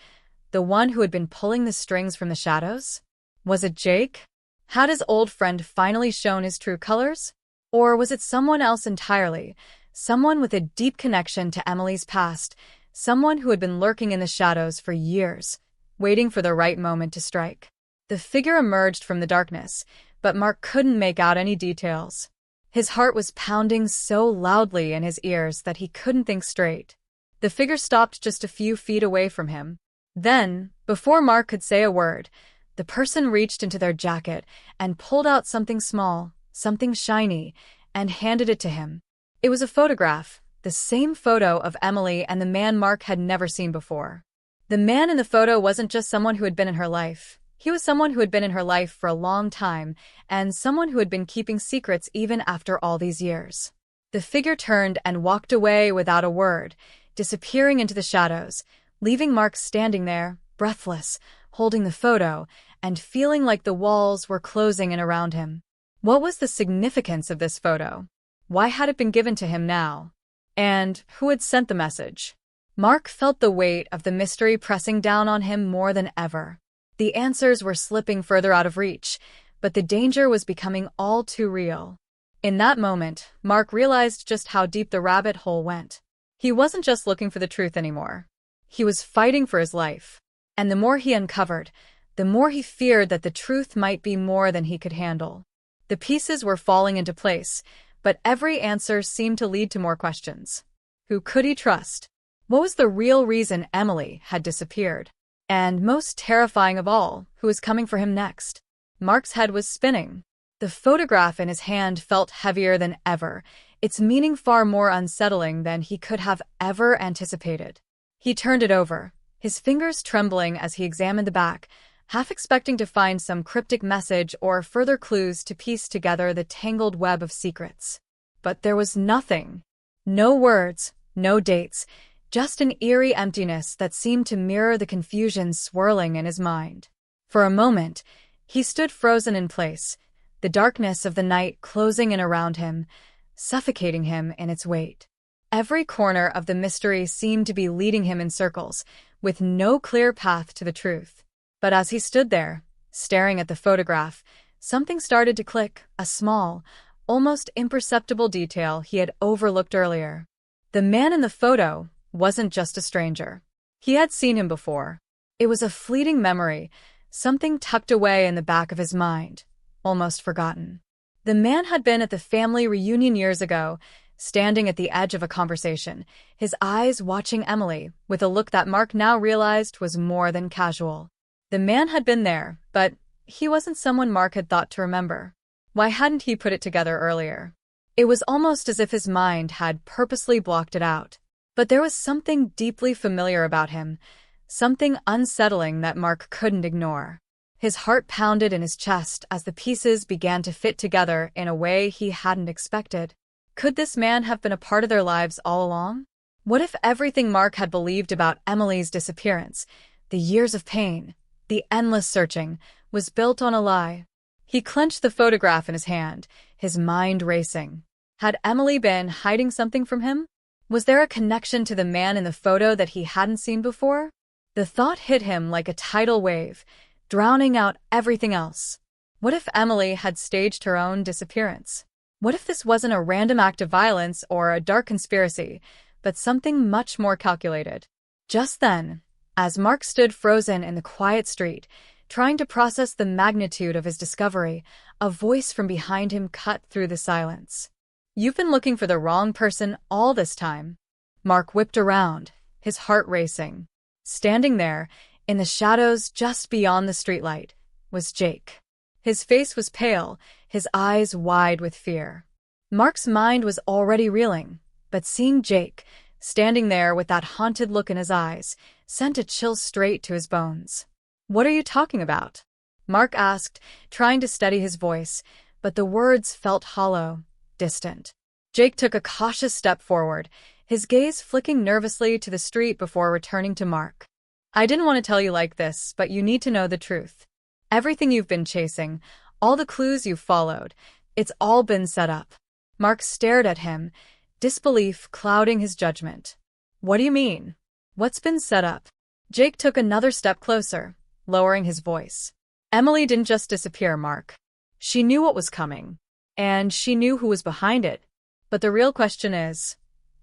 S1: the one who had been pulling the strings from the shadows? Was it Jake? Had his old friend finally shown his true colors? Or was it someone else entirely, someone with a deep connection to Emily's past, someone who had been lurking in the shadows for years, waiting for the right moment to strike? The figure emerged from the darkness, but Mark couldn't make out any details. His heart was pounding so loudly in his ears that he couldn't think straight. The figure stopped just a few feet away from him. Then, before Mark could say a word, the person reached into their jacket and pulled out something small, something shiny, and handed it to him. It was a photograph, the same photo of Emily and the man Mark had never seen before. The man in the photo wasn't just someone who had been in her life. He was someone who had been in her life for a long time, and someone who had been keeping secrets even after all these years. The figure turned and walked away without a word, disappearing into the shadows, leaving Mark standing there, breathless, holding the photo, and feeling like the walls were closing in around him. What was the significance of this photo? Why had it been given to him now? And who had sent the message? Mark felt the weight of the mystery pressing down on him more than ever. The answers were slipping further out of reach, but the danger was becoming all too real. In that moment, Mark realized just how deep the rabbit hole went. He wasn't just looking for the truth anymore. He was fighting for his life. And the more he uncovered, the more he feared that the truth might be more than he could handle. The pieces were falling into place, but every answer seemed to lead to more questions. Who could he trust? What was the real reason Emily had disappeared? And most terrifying of all, who was coming for him next? Mark's head was spinning. The photograph in his hand felt heavier than ever, its meaning far more unsettling than he could have ever anticipated. He turned it over, his fingers trembling as he examined the back, half expecting to find some cryptic message or further clues to piece together the tangled web of secrets. But there was nothing. No words, no dates, just an eerie emptiness that seemed to mirror the confusion swirling in his mind. For a moment, he stood frozen in place, the darkness of the night closing in around him, suffocating him in its weight. Every corner of the mystery seemed to be leading him in circles, with no clear path to the truth. But as he stood there, staring at the photograph, something started to click, a small, almost imperceptible detail he had overlooked earlier. The man in the photo wasn't just a stranger. He had seen him before. It was a fleeting memory, something tucked away in the back of his mind, almost forgotten. The man had been at the family reunion years ago, standing at the edge of a conversation, his eyes watching Emily with a look that Mark now realized was more than casual. The man had been there, but he wasn't someone Mark had thought to remember. Why hadn't he put it together earlier? It was almost as if his mind had purposely blocked it out. But there was something deeply familiar about him, something unsettling that Mark couldn't ignore. His heart pounded in his chest as the pieces began to fit together in a way he hadn't expected. Could this man have been a part of their lives all along? What if everything Mark had believed about Emily's disappearance, the years of pain, the endless searching, was built on a lie? He clenched the photograph in his hand, his mind racing. Had Emily been hiding something from him? Was there a connection to the man in the photo that he hadn't seen before? The thought hit him like a tidal wave, drowning out everything else. What if Emily had staged her own disappearance? What if this wasn't a random act of violence or a dark conspiracy, but something much more calculated? Just then, as Mark stood frozen in the quiet street, trying to process the magnitude of his discovery, a voice from behind him cut through the silence. "You've been looking for the wrong person all this time." Mark whipped around, his heart racing. Standing there, in the shadows just beyond the streetlight, was Jake. His face was pale, his eyes wide with fear. Mark's mind was already reeling, but seeing Jake, standing there with that haunted look in his eyes, sent a chill straight to his bones. "What are you talking about?" Mark asked, trying to steady his voice, but the words felt hollow, distant. Jake took a cautious step forward, his gaze flicking nervously to the street before returning to Mark. "I didn't want to tell you like this, but you need to know the truth. Everything you've been chasing, all the clues you've followed, it's all been set up." Mark stared at him, disbelief clouding his judgment. "What do you mean? What's been set up?" Jake took another step closer, lowering his voice. "Emily didn't just disappear, Mark. She knew what was coming. And she knew who was behind it. But the real question is,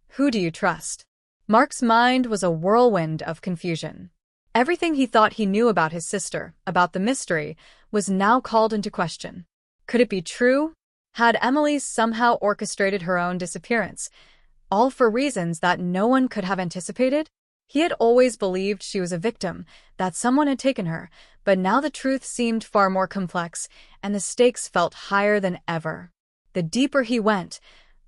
S1: who do you trust?" Mark's mind was a whirlwind of confusion. Everything he thought he knew about his sister, about the mystery, was now called into question. Could it be true? Had Emily somehow orchestrated her own disappearance, all for reasons that no one could have anticipated? He had always believed she was a victim, that someone had taken her, but now the truth seemed far more complex, and the stakes felt higher than ever. The deeper he went,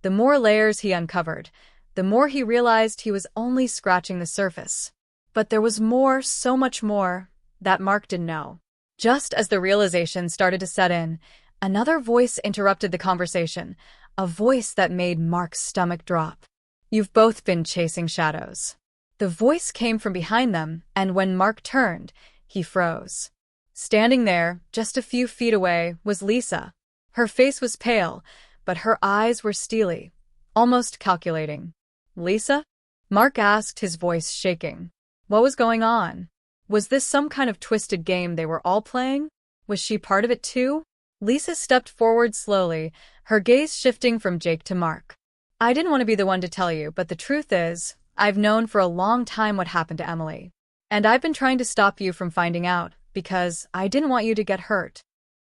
S1: the more layers he uncovered, the more he realized he was only scratching the surface. But there was more, so much more, that Mark didn't know. Just as the realization started to set in, another voice interrupted the conversation, a voice that made Mark's stomach drop. "You've both been chasing shadows." The voice came from behind them, and when Mark turned, he froze. Standing there, just a few feet away, was Lisa. Her face was pale, but her eyes were steely, almost calculating. "Lisa?" Mark asked, his voice shaking. "What was going on?" Was this some kind of twisted game they were all playing? Was she part of it too? Lisa stepped forward slowly, her gaze shifting from Jake to Mark. I didn't want to be the one to tell you, but the truth is, I've known for a long time what happened to Emily. And I've been trying to stop you from finding out, because I didn't want you to get hurt.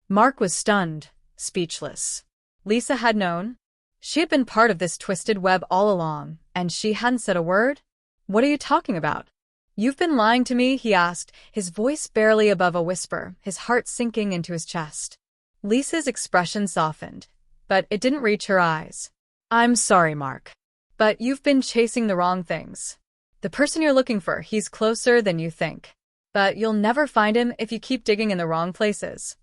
S1: Mark was stunned, speechless. Lisa had known. She had been part of this twisted web all along, and she hadn't said a word? What are you talking about? You've been lying to me, he asked, his voice barely above a whisper, his heart sinking into his chest. Lisa's expression softened, but it didn't reach her eyes. I'm sorry, Mark. But you've been chasing the wrong things. The person you're looking for, he's closer than you think. But you'll never find him if you keep digging in the wrong places.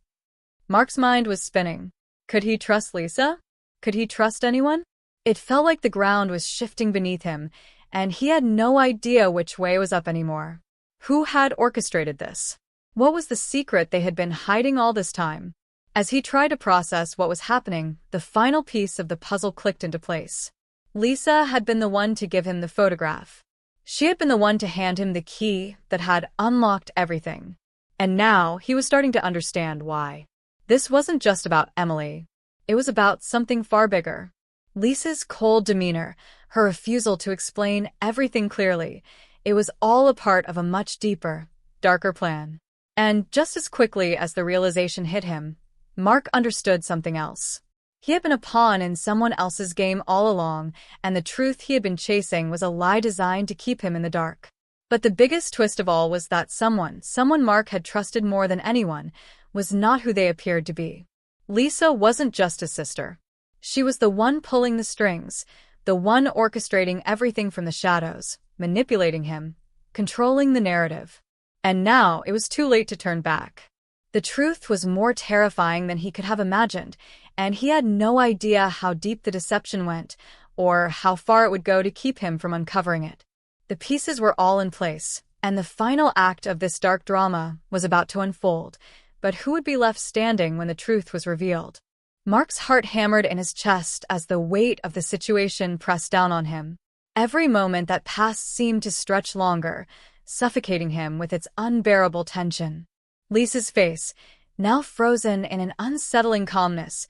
S1: Mark's mind was spinning. Could he trust Lisa? Could he trust anyone? It felt like the ground was shifting beneath him, and he had no idea which way was up anymore. Who had orchestrated this? What was the secret they had been hiding all this time? As he tried to process what was happening, the final piece of the puzzle clicked into place. Lisa had been the one to give him the photograph. She had been the one to hand him the key that had unlocked everything. And now he was starting to understand why. This wasn't just about Emily. It was about something far bigger. Lisa's cold demeanor, her refusal to explain everything clearly, it was all a part of a much deeper, darker plan. And just as quickly as the realization hit him, Mark understood something else. He had been a pawn in someone else's game all along, and the truth he had been chasing was a lie designed to keep him in the dark. But the biggest twist of all was that someone Mark had trusted more than anyone, was not who they appeared to be. Lisa wasn't just his sister. She was the one pulling the strings, the one orchestrating everything from the shadows, manipulating him, controlling the narrative. And now it was too late to turn back. The truth was more terrifying than he could have imagined, and he had no idea how deep the deception went, or how far it would go to keep him from uncovering it. The pieces were all in place, and the final act of this dark drama was about to unfold, but who would be left standing when the truth was revealed? Mark's heart hammered in his chest as the weight of the situation pressed down on him. Every moment that passed seemed to stretch longer, suffocating him with its unbearable tension. Lisa's face, now frozen in an unsettling calmness,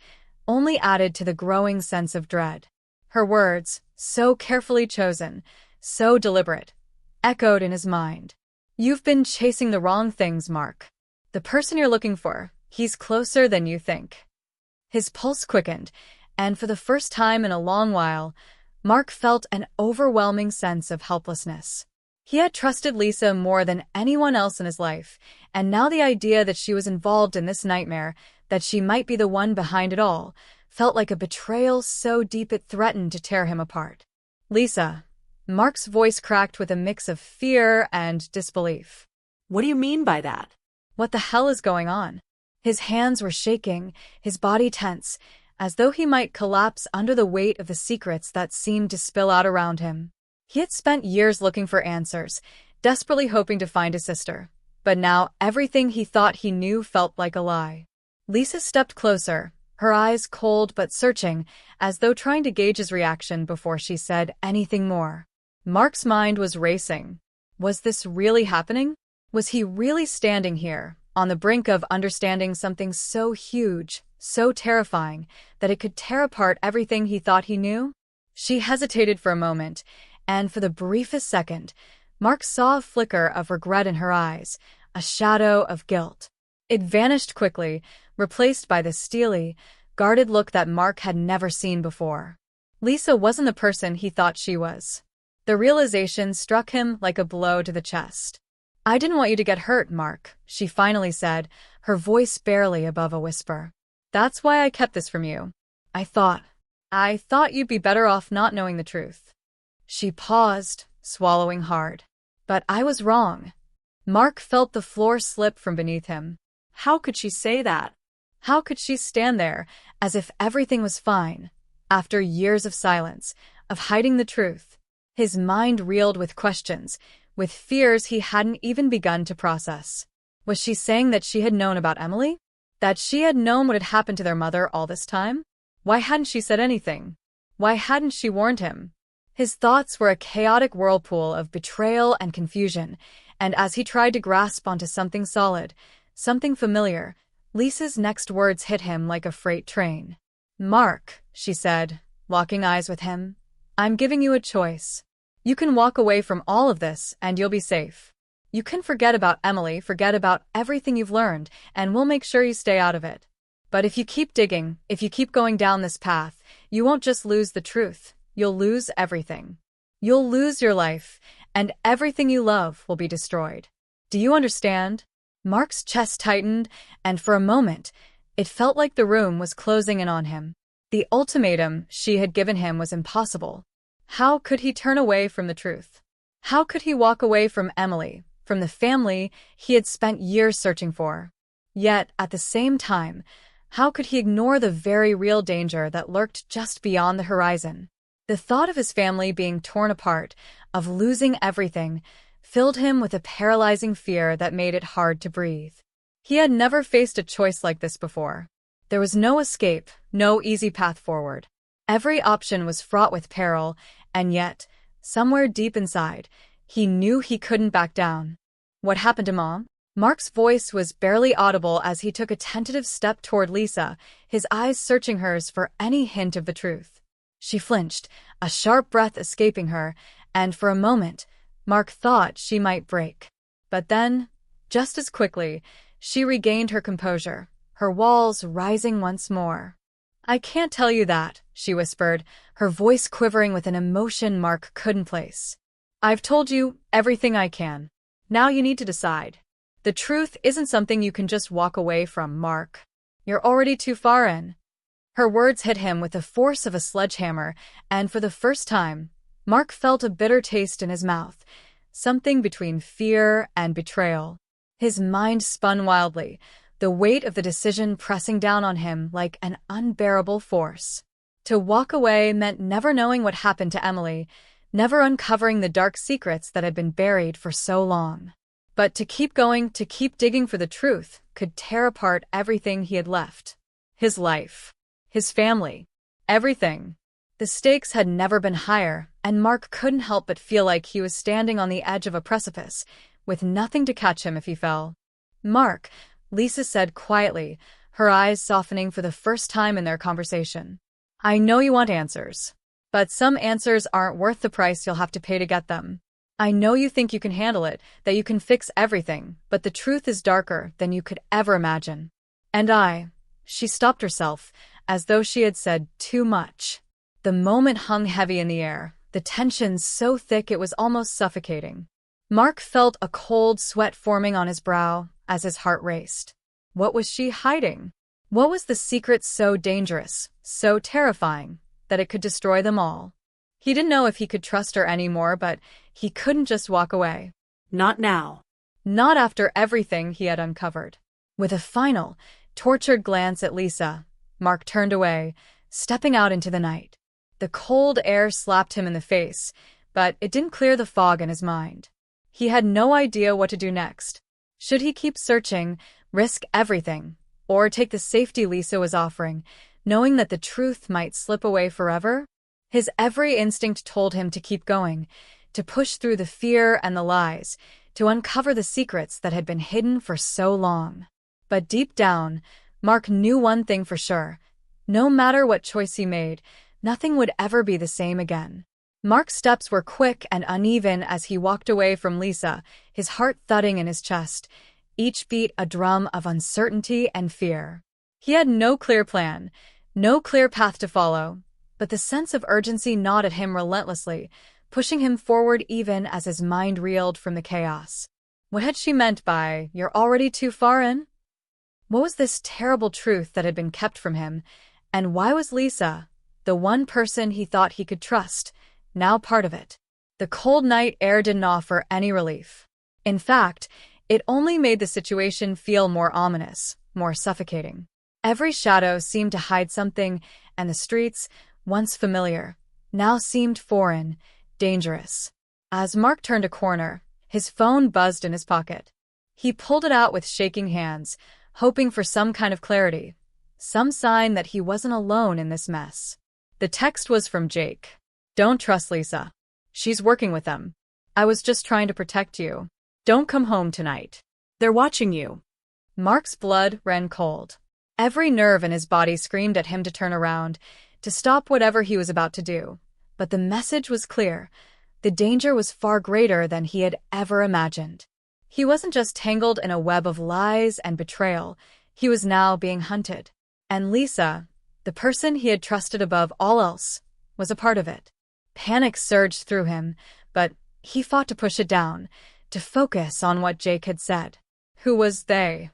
S1: only added to the growing sense of dread. Her words, so carefully chosen, so deliberate, echoed in his mind. You've been chasing the wrong things, Mark. The person you're looking for, he's closer than you think. His pulse quickened, and for the first time in a long while, Mark felt an overwhelming sense of helplessness. He had trusted Lisa more than anyone else in his life, and now the idea that she was involved in this nightmare, that she might be the one behind it all, felt like a betrayal so deep it threatened to tear him apart. Lisa. Mark's voice cracked with a mix of fear and disbelief.
S2: What do you mean by that?
S1: What the hell is going on? His hands were shaking, his body tense, as though he might collapse under the weight of the secrets that seemed to spill out around him. He had spent years looking for answers, desperately hoping to find his sister. But now everything he thought he knew felt like a lie. Lisa stepped closer, her eyes cold but searching, as though trying to gauge his reaction before she said anything more. Mark's mind was racing. Was this really happening? Was he really standing here, on the brink of understanding something so huge, so terrifying, that it could tear apart everything he thought he knew? She hesitated for a moment, and for the briefest second, Mark saw a flicker of regret in her eyes, a shadow of guilt. It vanished quickly, replaced by the steely, guarded look that Mark had never seen before. Lisa wasn't the person he thought she was. The realization struck him like a blow to the chest. I didn't want you to get hurt, Mark, she finally said, her voice barely above a whisper. That's why I kept this from you. I thought you'd be better off not knowing the truth. She paused, swallowing hard. But I was wrong. Mark felt the floor slip from beneath him.
S2: How could she say that?
S1: How could she stand there, as if everything was fine, after years of silence, of hiding the truth? His mind reeled with questions, with fears he hadn't even begun to process. Was she saying that she had known about Emily? That she had known what had happened to their mother all this time? Why hadn't she said anything? Why hadn't she warned him? His thoughts were a chaotic whirlpool of betrayal and confusion, and as he tried to grasp onto something solid, something familiar, Lisa's next words hit him like a freight train. "Mark," she said, locking eyes with him, "I'm giving you a choice. You can walk away from all of this and you'll be safe. You can forget about Emily, forget about everything you've learned, and we'll make sure you stay out of it. But if you keep digging, if you keep going down this path, you won't just lose the truth, you'll lose everything. You'll lose your life, and everything you love will be destroyed. Do you understand?" Mark's chest tightened, and for a moment, it felt like the room was closing in on him. The ultimatum she had given him was impossible. How could he turn away from the truth? How could he walk away from Emily, from the family he had spent years searching for? Yet, at the same time, how could he ignore the very real danger that lurked just beyond the horizon? The thought of his family being torn apart, of losing everything, filled him with a paralyzing fear that made it hard to breathe. He had never faced a choice like this before. There was no escape, no easy path forward. Every option was fraught with peril, and yet, somewhere deep inside, he knew he couldn't back down. "What happened to Mom?" Mark's voice was barely audible as he took a tentative step toward Lisa, his eyes searching hers for any hint of the truth. She flinched, a sharp breath escaping her, and for a moment, Mark thought she might break. But then, just as quickly, she regained her composure, her walls rising once more. "I can't tell you that," she whispered, her voice quivering with an emotion Mark couldn't place. "I've told you everything I can. Now you need to decide. The truth isn't something you can just walk away from, Mark. You're already too far in." Her words hit him with the force of a sledgehammer, and for the first time, Mark felt a bitter taste in his mouth, something between fear and betrayal. His mind spun wildly, the weight of the decision pressing down on him like an unbearable force. To walk away meant never knowing what happened to Emily, never uncovering the dark secrets that had been buried for so long. But to keep going, to keep digging for the truth, could tear apart everything he had left. His life. His family. Everything. The stakes had never been higher, and Mark couldn't help but feel like he was standing on the edge of a precipice, with nothing to catch him if he fell. "Mark," Lisa said quietly, her eyes softening for the first time in their conversation. "I know you want answers. But some answers aren't worth the price you'll have to pay to get them. I know you think you can handle it, that you can fix everything, but the truth is darker than you could ever imagine. And She stopped herself, as though she had said too much. The moment hung heavy in the air, the tension so thick it was almost suffocating. Mark felt a cold sweat forming on his brow as his heart raced. What was she hiding? What was the secret so dangerous, so terrifying, that it could destroy them all? He didn't know if he could trust her anymore, but he couldn't just walk away.
S2: Not now.
S1: Not after everything he had uncovered. With a final, tortured glance at Lisa, Mark turned away, stepping out into the night. The cold air slapped him in the face, but it didn't clear the fog in his mind. He had no idea what to do next. Should he keep searching, risk everything, or take the safety Lisa was offering, knowing that the truth might slip away forever? His every instinct told him to keep going, to push through the fear and the lies, to uncover the secrets that had been hidden for so long. But deep down, Mark knew one thing for sure. No matter what choice he made, nothing would ever be the same again. Mark's steps were quick and uneven as he walked away from Lisa, his heart thudding in his chest, each beat a drum of uncertainty and fear. He had no clear plan, no clear path to follow, but the sense of urgency gnawed at him relentlessly, pushing him forward even as his mind reeled from the chaos. What had she meant by, "You're already too far in"? What was this terrible truth that had been kept from him, and why was Lisa, the one person he thought he could trust, now part of it? The cold night air didn't offer any relief. In fact, it only made the situation feel more ominous, more suffocating. Every shadow seemed to hide something, and the streets, once familiar, now seemed foreign, dangerous. As Mark turned a corner, his phone buzzed in his pocket. He pulled it out with shaking hands, hoping for some kind of clarity, some sign that he wasn't alone in this mess. The text was from Jake. "Don't trust Lisa. She's working with them. I was just trying to protect you." Don't come home tonight.
S2: They're watching you.
S1: Mark's blood ran cold. Every nerve in his body screamed at him to turn around, to stop whatever he was about to do. But the message was clear. The danger was far greater than he had ever imagined. He wasn't just tangled in a web of lies and betrayal, he was now being hunted. And Lisa, the person he had trusted above all else, was a part of it. Panic surged through him, but he fought to push it down, to focus on what Jake had said. Who was they?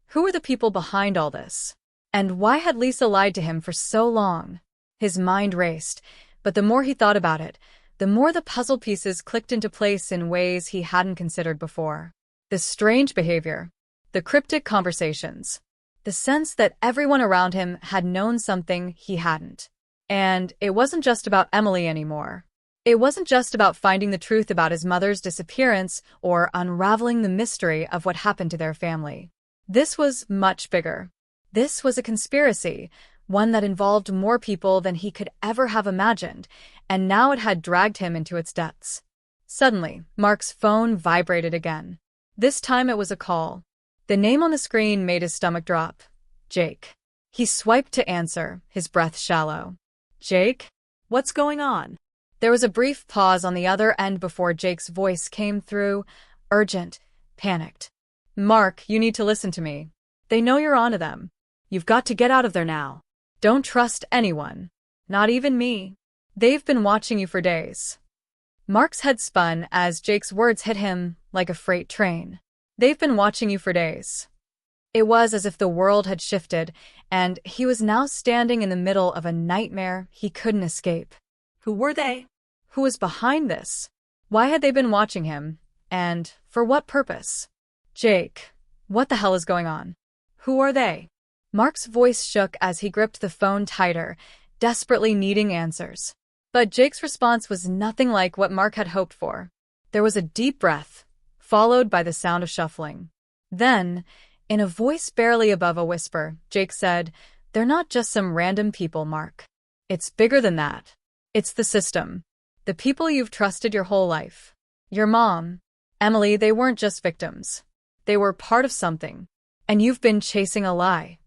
S1: Who were the people behind all this? And why had Lisa lied to him for so long? His mind raced, but the more he thought about it, the more the puzzle pieces clicked into place in ways he hadn't considered before. The strange behavior, the cryptic conversations, the sense that everyone around him had known something he hadn't. And it wasn't just about Emily anymore. It wasn't just about finding the truth about his mother's disappearance or unraveling the mystery of what happened to their family. This was much bigger. This was a conspiracy, one that involved more people than he could ever have imagined, and now it had dragged him into its depths. Suddenly, Mark's phone vibrated again. This time it was a call. The name on the screen made his stomach drop. Jake. He swiped to answer, his breath shallow. Jake?
S2: What's going on?
S1: There was a brief pause on the other end before Jake's voice came through, urgent, panicked. Mark, you need to listen to me. They know you're onto them.
S2: You've got to get out of there now.
S1: Don't trust anyone. Not even me. They've been watching you for days. Mark's head spun as Jake's words hit him like a freight train. They've been watching you for days. It was as if the world had shifted, and he was now standing in the middle of a nightmare he couldn't escape.
S2: Who were they?
S1: Who was behind this? Why had they been watching him? And for what purpose? Jake, what the hell is going on? Who are they? Mark's voice shook as he gripped the phone tighter, desperately needing answers. But Jake's response was nothing like what Mark had hoped for. There was a deep breath, followed by the sound of shuffling. Then, in a voice barely above a whisper, Jake said, "They're not just some random people, Mark. It's bigger than that. It's the system. The people you've trusted your whole life. Your mom, Emily, they weren't just victims. They were part of something. And you've been chasing a lie."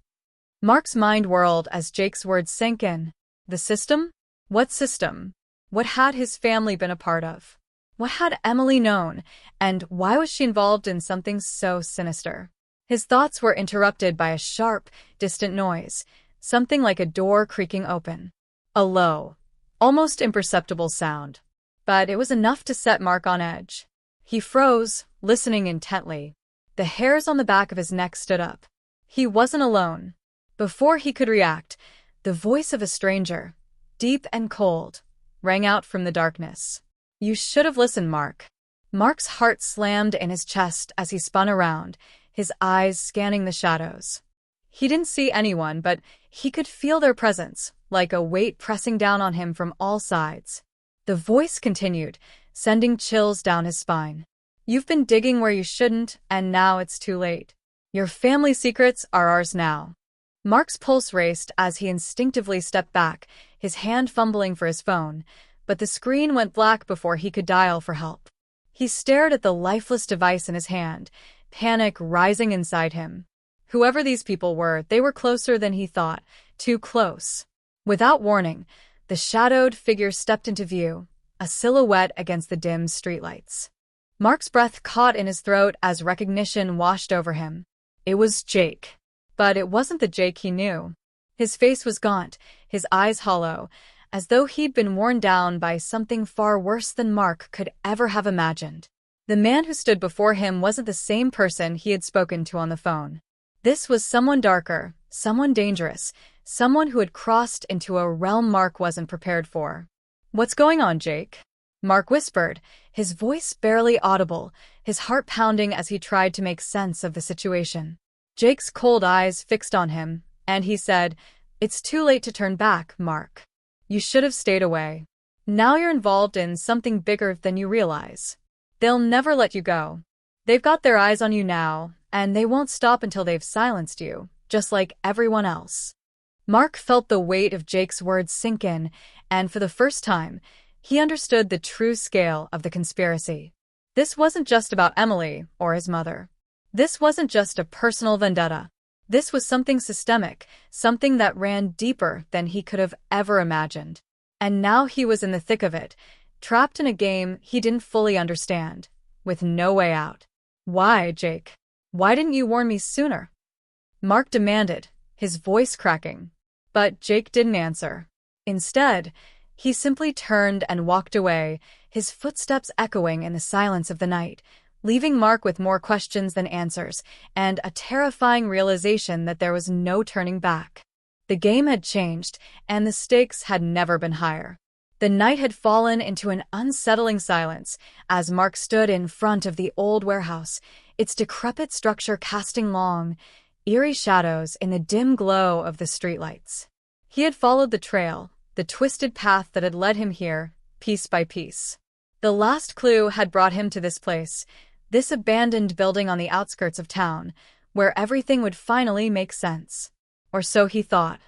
S1: Mark's mind whirled as Jake's words sank in. The system? What system? What had his family been a part of? What had Emily known, and why was she involved in something so sinister? His thoughts were interrupted by a sharp, distant noise, something like a door creaking open. A low, almost imperceptible sound. But it was enough to set Mark on edge. He froze, listening intently. The hairs on the back of his neck stood up. He wasn't alone. Before he could react, the voice of a stranger, deep and cold, rang out from the darkness. "You should have listened, Mark." Mark's heart slammed in his chest as he spun around, his eyes scanning the shadows. He didn't see anyone, but he could feel their presence, like a weight pressing down on him from all sides. The voice continued, sending chills down his spine. "You've been digging where you shouldn't, and now it's too late. Your family secrets are ours now." Mark's pulse raced as he instinctively stepped back, his hand fumbling for his phone, but the screen went black before he could dial for help. He stared at the lifeless device in his hand, panic rising inside him. Whoever these people were, they were closer than he thought, too close. Without warning, the shadowed figure stepped into view, a silhouette against the dim streetlights. Mark's breath caught in his throat as recognition washed over him. It was Jake. But it wasn't the Jake he knew. His face was gaunt, his eyes hollow, as though he'd been worn down by something far worse than Mark could ever have imagined. The man who stood before him wasn't the same person he had spoken to on the phone. This was someone darker, someone dangerous, someone who had crossed into a realm Mark wasn't prepared for. "What's going on, Jake?" Mark whispered, his voice barely audible, his heart pounding as he tried to make sense of the situation. Jake's cold eyes fixed on him, and he said, "It's too late to turn back, Mark. You should have stayed away. Now you're involved in something bigger than you realize. They'll never let you go. They've got their eyes on you now, and they won't stop until they've silenced you, just like everyone else." Mark felt the weight of Jake's words sink in, and for the first time, he understood the true scale of the conspiracy. This wasn't just about Emily or his mother. This wasn't just a personal vendetta. This was something systemic, something that ran deeper than he could have ever imagined. And now he was in the thick of it, trapped in a game he didn't fully understand, with no way out. Why, Jake? Why didn't you warn me sooner? Mark demanded, his voice cracking. But Jake didn't answer. Instead, he simply turned and walked away, his footsteps echoing in the silence of the night, leaving Mark with more questions than answers, and a terrifying realization that there was no turning back. The game had changed, and the stakes had never been higher. The night had fallen into an unsettling silence as Mark stood in front of the old warehouse, its decrepit structure casting long, eerie shadows in the dim glow of the streetlights. He had followed the trail, the twisted path that had led him here, piece by piece. The last clue had brought him to this place, this abandoned building on the outskirts of town, where everything would finally make sense. Or so he thought.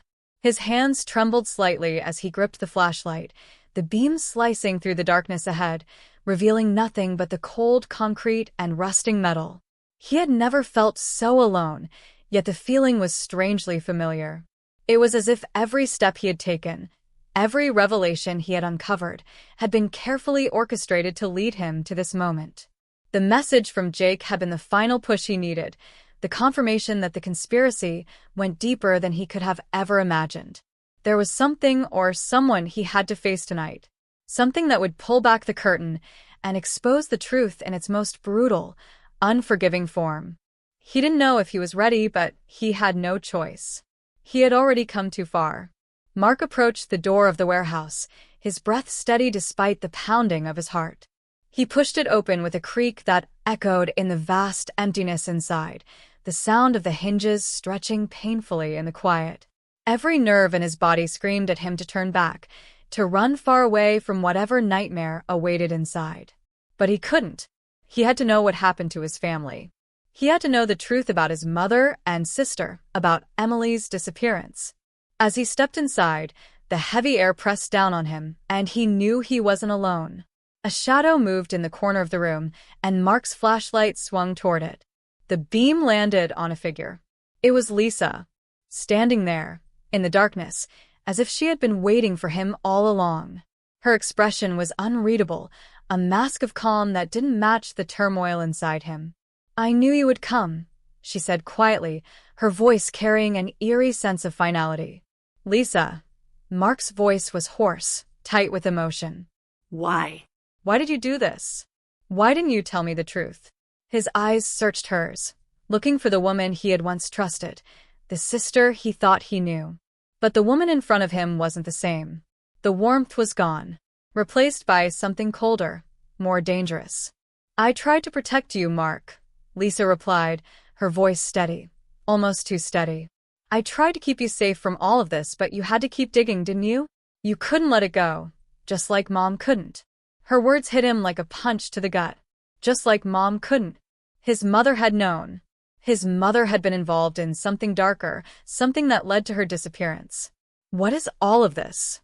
S1: His hands trembled slightly as he gripped the flashlight, the beam slicing through the darkness ahead, revealing nothing but the cold concrete and rusting metal. He had never felt so alone, yet the feeling was strangely familiar. It was as if every step he had taken, every revelation he had uncovered, had been carefully orchestrated to lead him to this moment. The message from Jake had been the final push he needed, the confirmation that the conspiracy went deeper than he could have ever imagined. There was something or someone he had to face tonight, something that would pull back the curtain and expose the truth in its most brutal, unforgiving form. He didn't know if he was ready, but he had no choice. He had already come too far. Mark approached the door of the warehouse, his breath steady despite the pounding of his heart. He pushed it open with a creak that echoed in the vast emptiness inside, the sound of the hinges stretching painfully in the quiet. Every nerve in his body screamed at him to turn back, to run far away from whatever nightmare awaited inside. But he couldn't. He had to know what happened to his family. He had to know the truth about his mother and sister, about Emily's disappearance. As he stepped inside, the heavy air pressed down on him, and he knew he wasn't alone. A shadow moved in the corner of the room, and Mark's flashlight swung toward it. The beam landed on a figure. It was Lisa, standing there, in the darkness, as if she had been waiting for him all along. Her expression was unreadable, a mask of calm that didn't match the turmoil inside him. "I knew you would come," she said quietly, her voice carrying an eerie sense of finality. "Lisa." Mark's voice was hoarse, tight with emotion.
S2: Why?
S1: "Why did you do this? Why didn't you tell me the truth?" His eyes searched hers, looking for the woman he had once trusted, the sister he thought he knew. But the woman in front of him wasn't the same. The warmth was gone, replaced by something colder, more dangerous. "I tried to protect you, Mark," Lisa replied, her voice steady, almost too steady. "I tried to keep you safe from all of this, but you had to keep digging, didn't you? You couldn't let it go, just like Mom couldn't." Her words hit him like a punch to the gut. Just like Mom couldn't. His mother had known. His mother had been involved in something darker, something that led to her disappearance. "What is all of this?"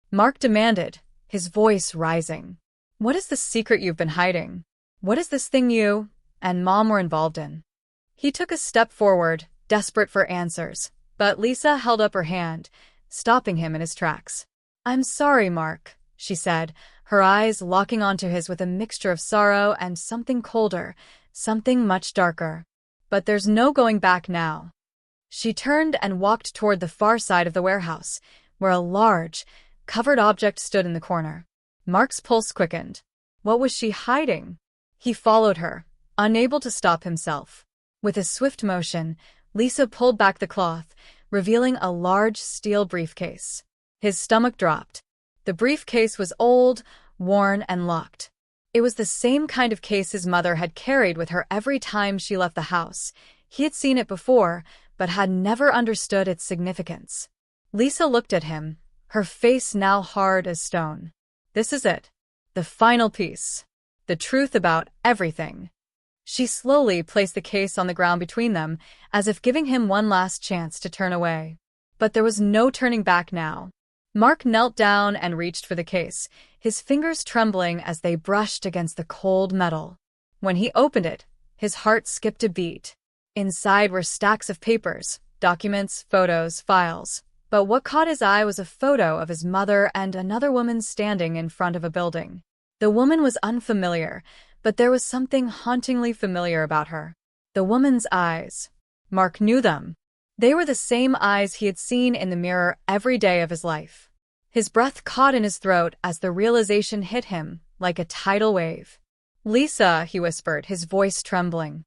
S1: Mark demanded, his voice rising. "What is the secret you've been hiding? What is this thing you and Mom were involved in?" He took a step forward, desperate for answers, but Lisa held up her hand, stopping him in his tracks. "I'm sorry, Mark," she said, her eyes locking onto his with a mixture of sorrow and something colder, something much darker. "But there's no going back now." She turned and walked toward the far side of the warehouse, where a large, covered object stood in the corner. Mark's pulse quickened. What was she hiding? He followed her, unable to stop himself. With a swift motion, Lisa pulled back the cloth, revealing a large steel briefcase. His stomach dropped. The briefcase was old, worn, and locked. It was the same kind of case his mother had carried with her every time she left the house. He had seen it before, but had never understood its significance. Lisa looked at him, her face now hard as stone. "This is it. The final piece. The truth about everything." She slowly placed the case on the ground between them, as if giving him one last chance to turn away. But there was no turning back now. Mark knelt down and reached for the case, his fingers trembling as they brushed against the cold metal. When he opened it, his heart skipped a beat. Inside were stacks of papers, documents, photos, files. But what caught his eye was a photo of his mother and another woman standing in front of a building. The woman was unfamiliar, but there was something hauntingly familiar about her. The woman's eyes. Mark knew them. They were the same eyes he had seen in the mirror every day of his life. His breath caught in his throat as the realization hit him, like a tidal wave. "Lisa," he whispered, his voice trembling.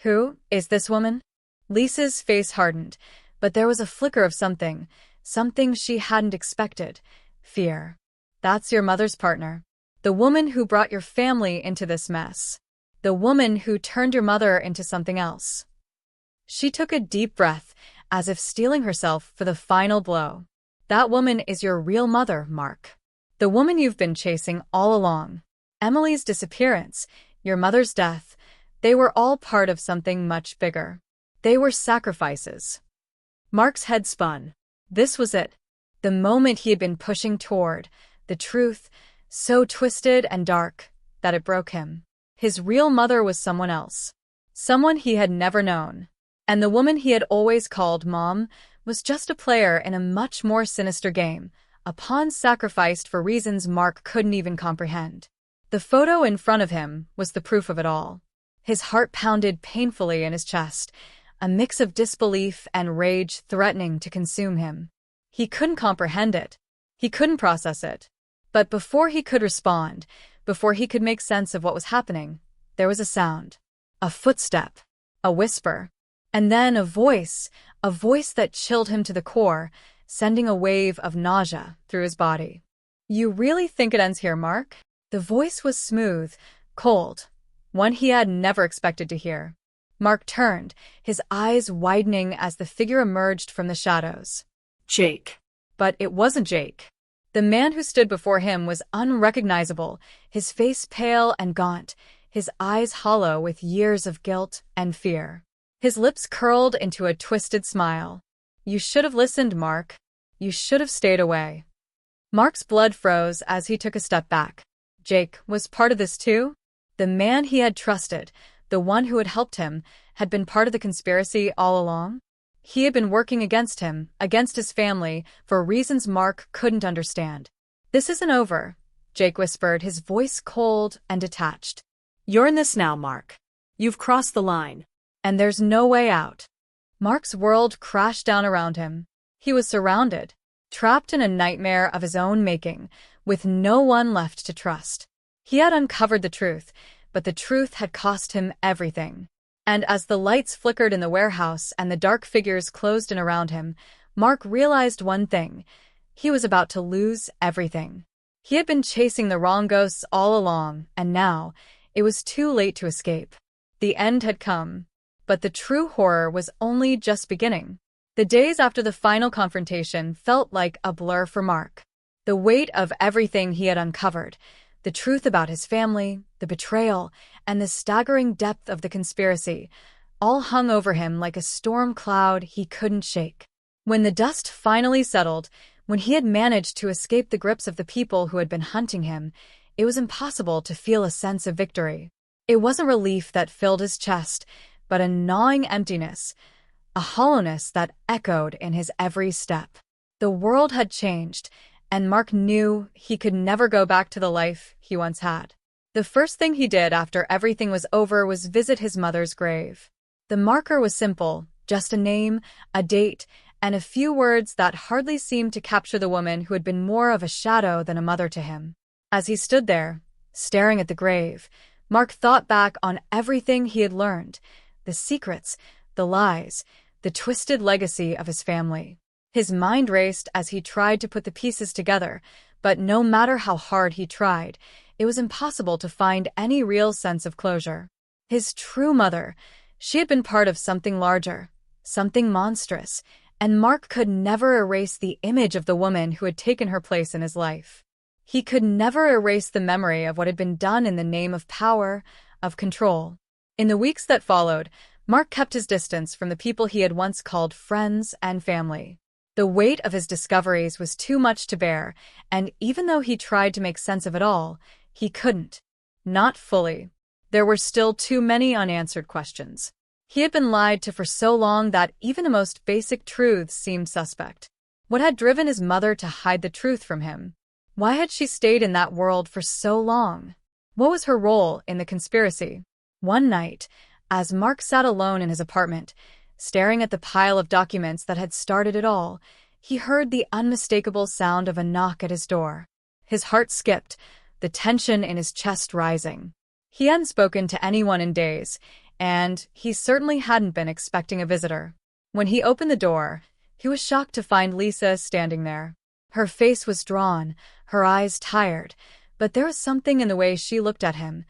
S1: "Who is this woman?" Lisa's face hardened, but there was a flicker of something she hadn't expected. Fear. "That's your mother's partner. The woman who brought your family into this mess. The woman who turned your mother into something else." She took a deep breath, as if steeling herself for the final blow. "That woman is your real mother, Mark. The woman you've been chasing all along. Emily's disappearance, your mother's death, they were all part of something much bigger. They were sacrifices." Mark's head spun. This was it. The moment he had been pushing toward. The truth, so twisted and dark, that it broke him. His real mother was someone else. Someone he had never known. And the woman he had always called Mom was just a player in a much more sinister game, a pawn sacrificed for reasons Mark couldn't even comprehend. The photo in front of him was the proof of it all. His heart pounded painfully in his chest, a mix of disbelief and rage threatening to consume him. He couldn't comprehend it. He couldn't process it. But before he could respond, before he could make sense of what was happening, there was a sound. A footstep. A whisper. And then a voice that chilled him to the core, sending a wave of nausea through his body. "You really think it ends here, Mark?" The voice was smooth, cold, one he had never expected to hear. Mark turned, his eyes widening as the figure emerged from the shadows.
S2: Jake.
S1: But it wasn't Jake. The man who stood before him was unrecognizable, his face pale and gaunt, his eyes hollow with years of guilt and fear. His lips curled into a twisted smile. "You should have listened, Mark. You should have stayed away." Mark's blood froze as he took a step back. Jake was part of this too? The man he had trusted, the one who had helped him, had been part of the conspiracy all along? He had been working against him, against his family, for reasons Mark couldn't understand. "This isn't over," Jake whispered, his voice cold and detached.
S2: "You're in this now, Mark. You've crossed the line.
S1: And there's no way out." Mark's world crashed down around him. He was surrounded, trapped in a nightmare of his own making, with no one left to trust. He had uncovered the truth, but the truth had cost him everything. And as the lights flickered in the warehouse and the dark figures closed in around him, Mark realized one thing. He was about to lose everything. He had been chasing the wrong ghosts all along, and now, it was too late to escape. The end had come. But the true horror was only just beginning. The days after the final confrontation felt like a blur for Mark. The weight of everything he had uncovered, the truth about his family, the betrayal, and the staggering depth of the conspiracy, all hung over him like a storm cloud he couldn't shake. When the dust finally settled, when he had managed to escape the grips of the people who had been hunting him, it was impossible to feel a sense of victory. It wasn't relief that filled his chest, but a gnawing emptiness, a hollowness that echoed in his every step. The world had changed, and Mark knew he could never go back to the life he once had. The first thing he did after everything was over was visit his mother's grave. The marker was simple, just a name, a date, and a few words that hardly seemed to capture the woman who had been more of a shadow than a mother to him. As he stood there, staring at the grave, Mark thought back on everything he had learned, the secrets, the lies, the twisted legacy of his family. His mind raced as he tried to put the pieces together, but no matter how hard he tried, it was impossible to find any real sense of closure. His true mother, she had been part of something larger, something monstrous, and Mark could never erase the image of the woman who had taken her place in his life. He could never erase the memory of what had been done in the name of power, of control. In the weeks that followed, Mark kept his distance from the people he had once called friends and family. The weight of his discoveries was too much to bear, and even though he tried to make sense of it all, he couldn't. Not fully. There were still too many unanswered questions. He had been lied to for so long that even the most basic truths seemed suspect. What had driven his mother to hide the truth from him? Why had she stayed in that world for so long? What was her role in the conspiracy? One night, as Mark sat alone in his apartment, staring at the pile of documents that had started it all, he heard the unmistakable sound of a knock at his door. His heart skipped, the tension in his chest rising. He hadn't spoken to anyone in days, and he certainly hadn't been expecting a visitor. When he opened the door, he was shocked to find Lisa standing there. Her face was drawn, her eyes tired, but there was something in the way she looked at him,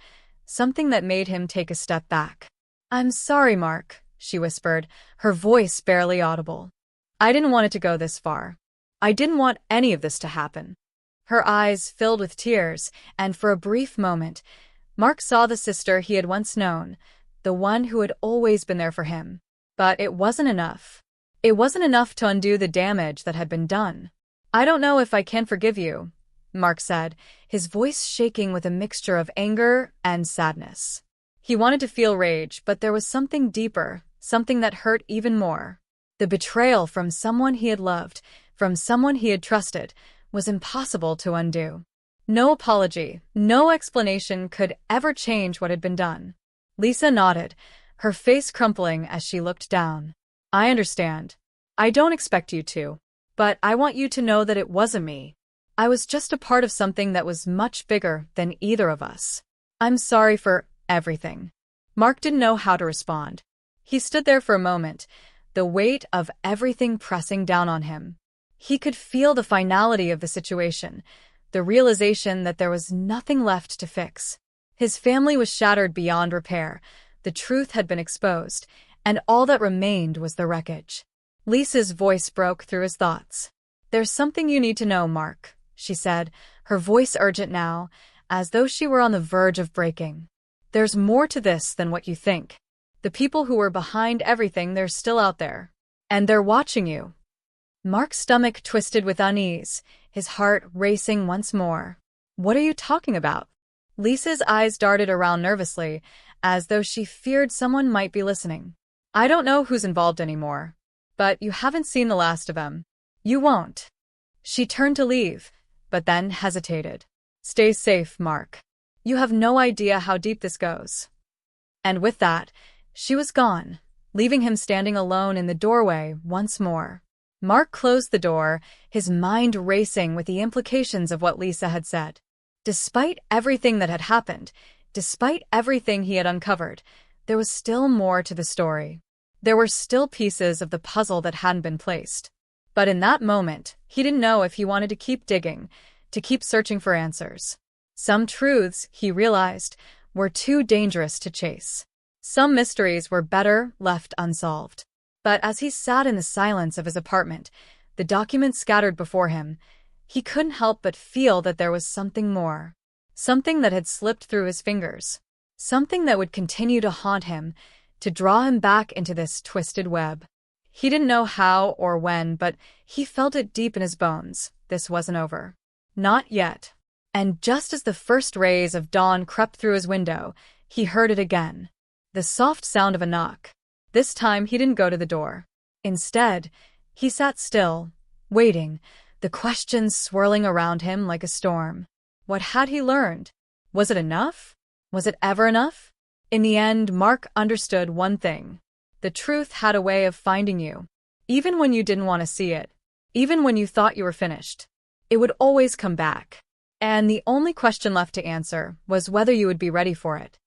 S1: something that made him take a step back. "I'm sorry, Mark," she whispered, her voice barely audible. "I didn't want it to go this far. I didn't want any of this to happen." Her eyes filled with tears, and for a brief moment, Mark saw the sister he had once known, the one who had always been there for him. But it wasn't enough. It wasn't enough to undo the damage that had been done. "I don't know if I can forgive you," Mark said, his voice shaking with a mixture of anger and sadness. He wanted to feel rage, but there was something deeper, something that hurt even more. The betrayal from someone he had loved, from someone he had trusted, was impossible to undo. No apology, no explanation could ever change what had been done. Lisa nodded, her face crumpling as she looked down. "I understand. I don't expect you to. But I want you to know that it wasn't me. I was just a part of something that was much bigger than either of us. I'm sorry for everything." Mark didn't know how to respond. He stood there for a moment, the weight of everything pressing down on him. He could feel the finality of the situation, the realization that there was nothing left to fix. His family was shattered beyond repair, the truth had been exposed, and all that remained was the wreckage. Lisa's voice broke through his thoughts. "There's something you need to know, Mark," she said, her voice urgent now, as though she were on the verge of breaking. "There's more to this than what you think. The people who were behind everything, they're still out there. And they're watching you." Mark's stomach twisted with unease, his heart racing once more. "What are you talking about?" Lisa's eyes darted around nervously, as though she feared someone might be listening. "I don't know who's involved anymore. But you haven't seen the last of them. You won't." She turned to leave, but then hesitated. "Stay safe, Mark. You have no idea how deep this goes." And with that, she was gone, leaving him standing alone in the doorway once more. Mark closed the door, his mind racing with the implications of what Lisa had said. Despite everything that had happened, despite everything he had uncovered, there was still more to the story. There were still pieces of the puzzle that hadn't been placed. But in that moment, he didn't know if he wanted to keep digging, to keep searching for answers. Some truths, he realized, were too dangerous to chase. Some mysteries were better left unsolved. But as he sat in the silence of his apartment, the documents scattered before him, he couldn't help but feel that there was something more. Something that had slipped through his fingers. Something that would continue to haunt him, to draw him back into this twisted web. He didn't know how or when, but he felt it deep in his bones. This wasn't over. Not yet. And just as the first rays of dawn crept through his window, he heard it again. The soft sound of a knock. This time he didn't go to the door. Instead, he sat still, waiting, the questions swirling around him like a storm. What had he learned? Was it enough? Was it ever enough? In the end, Mark understood one thing. The truth had a way of finding you. Even when you didn't want to see it. Even when you thought you were finished. It would always come back. And the only question left to answer was whether you would be ready for it.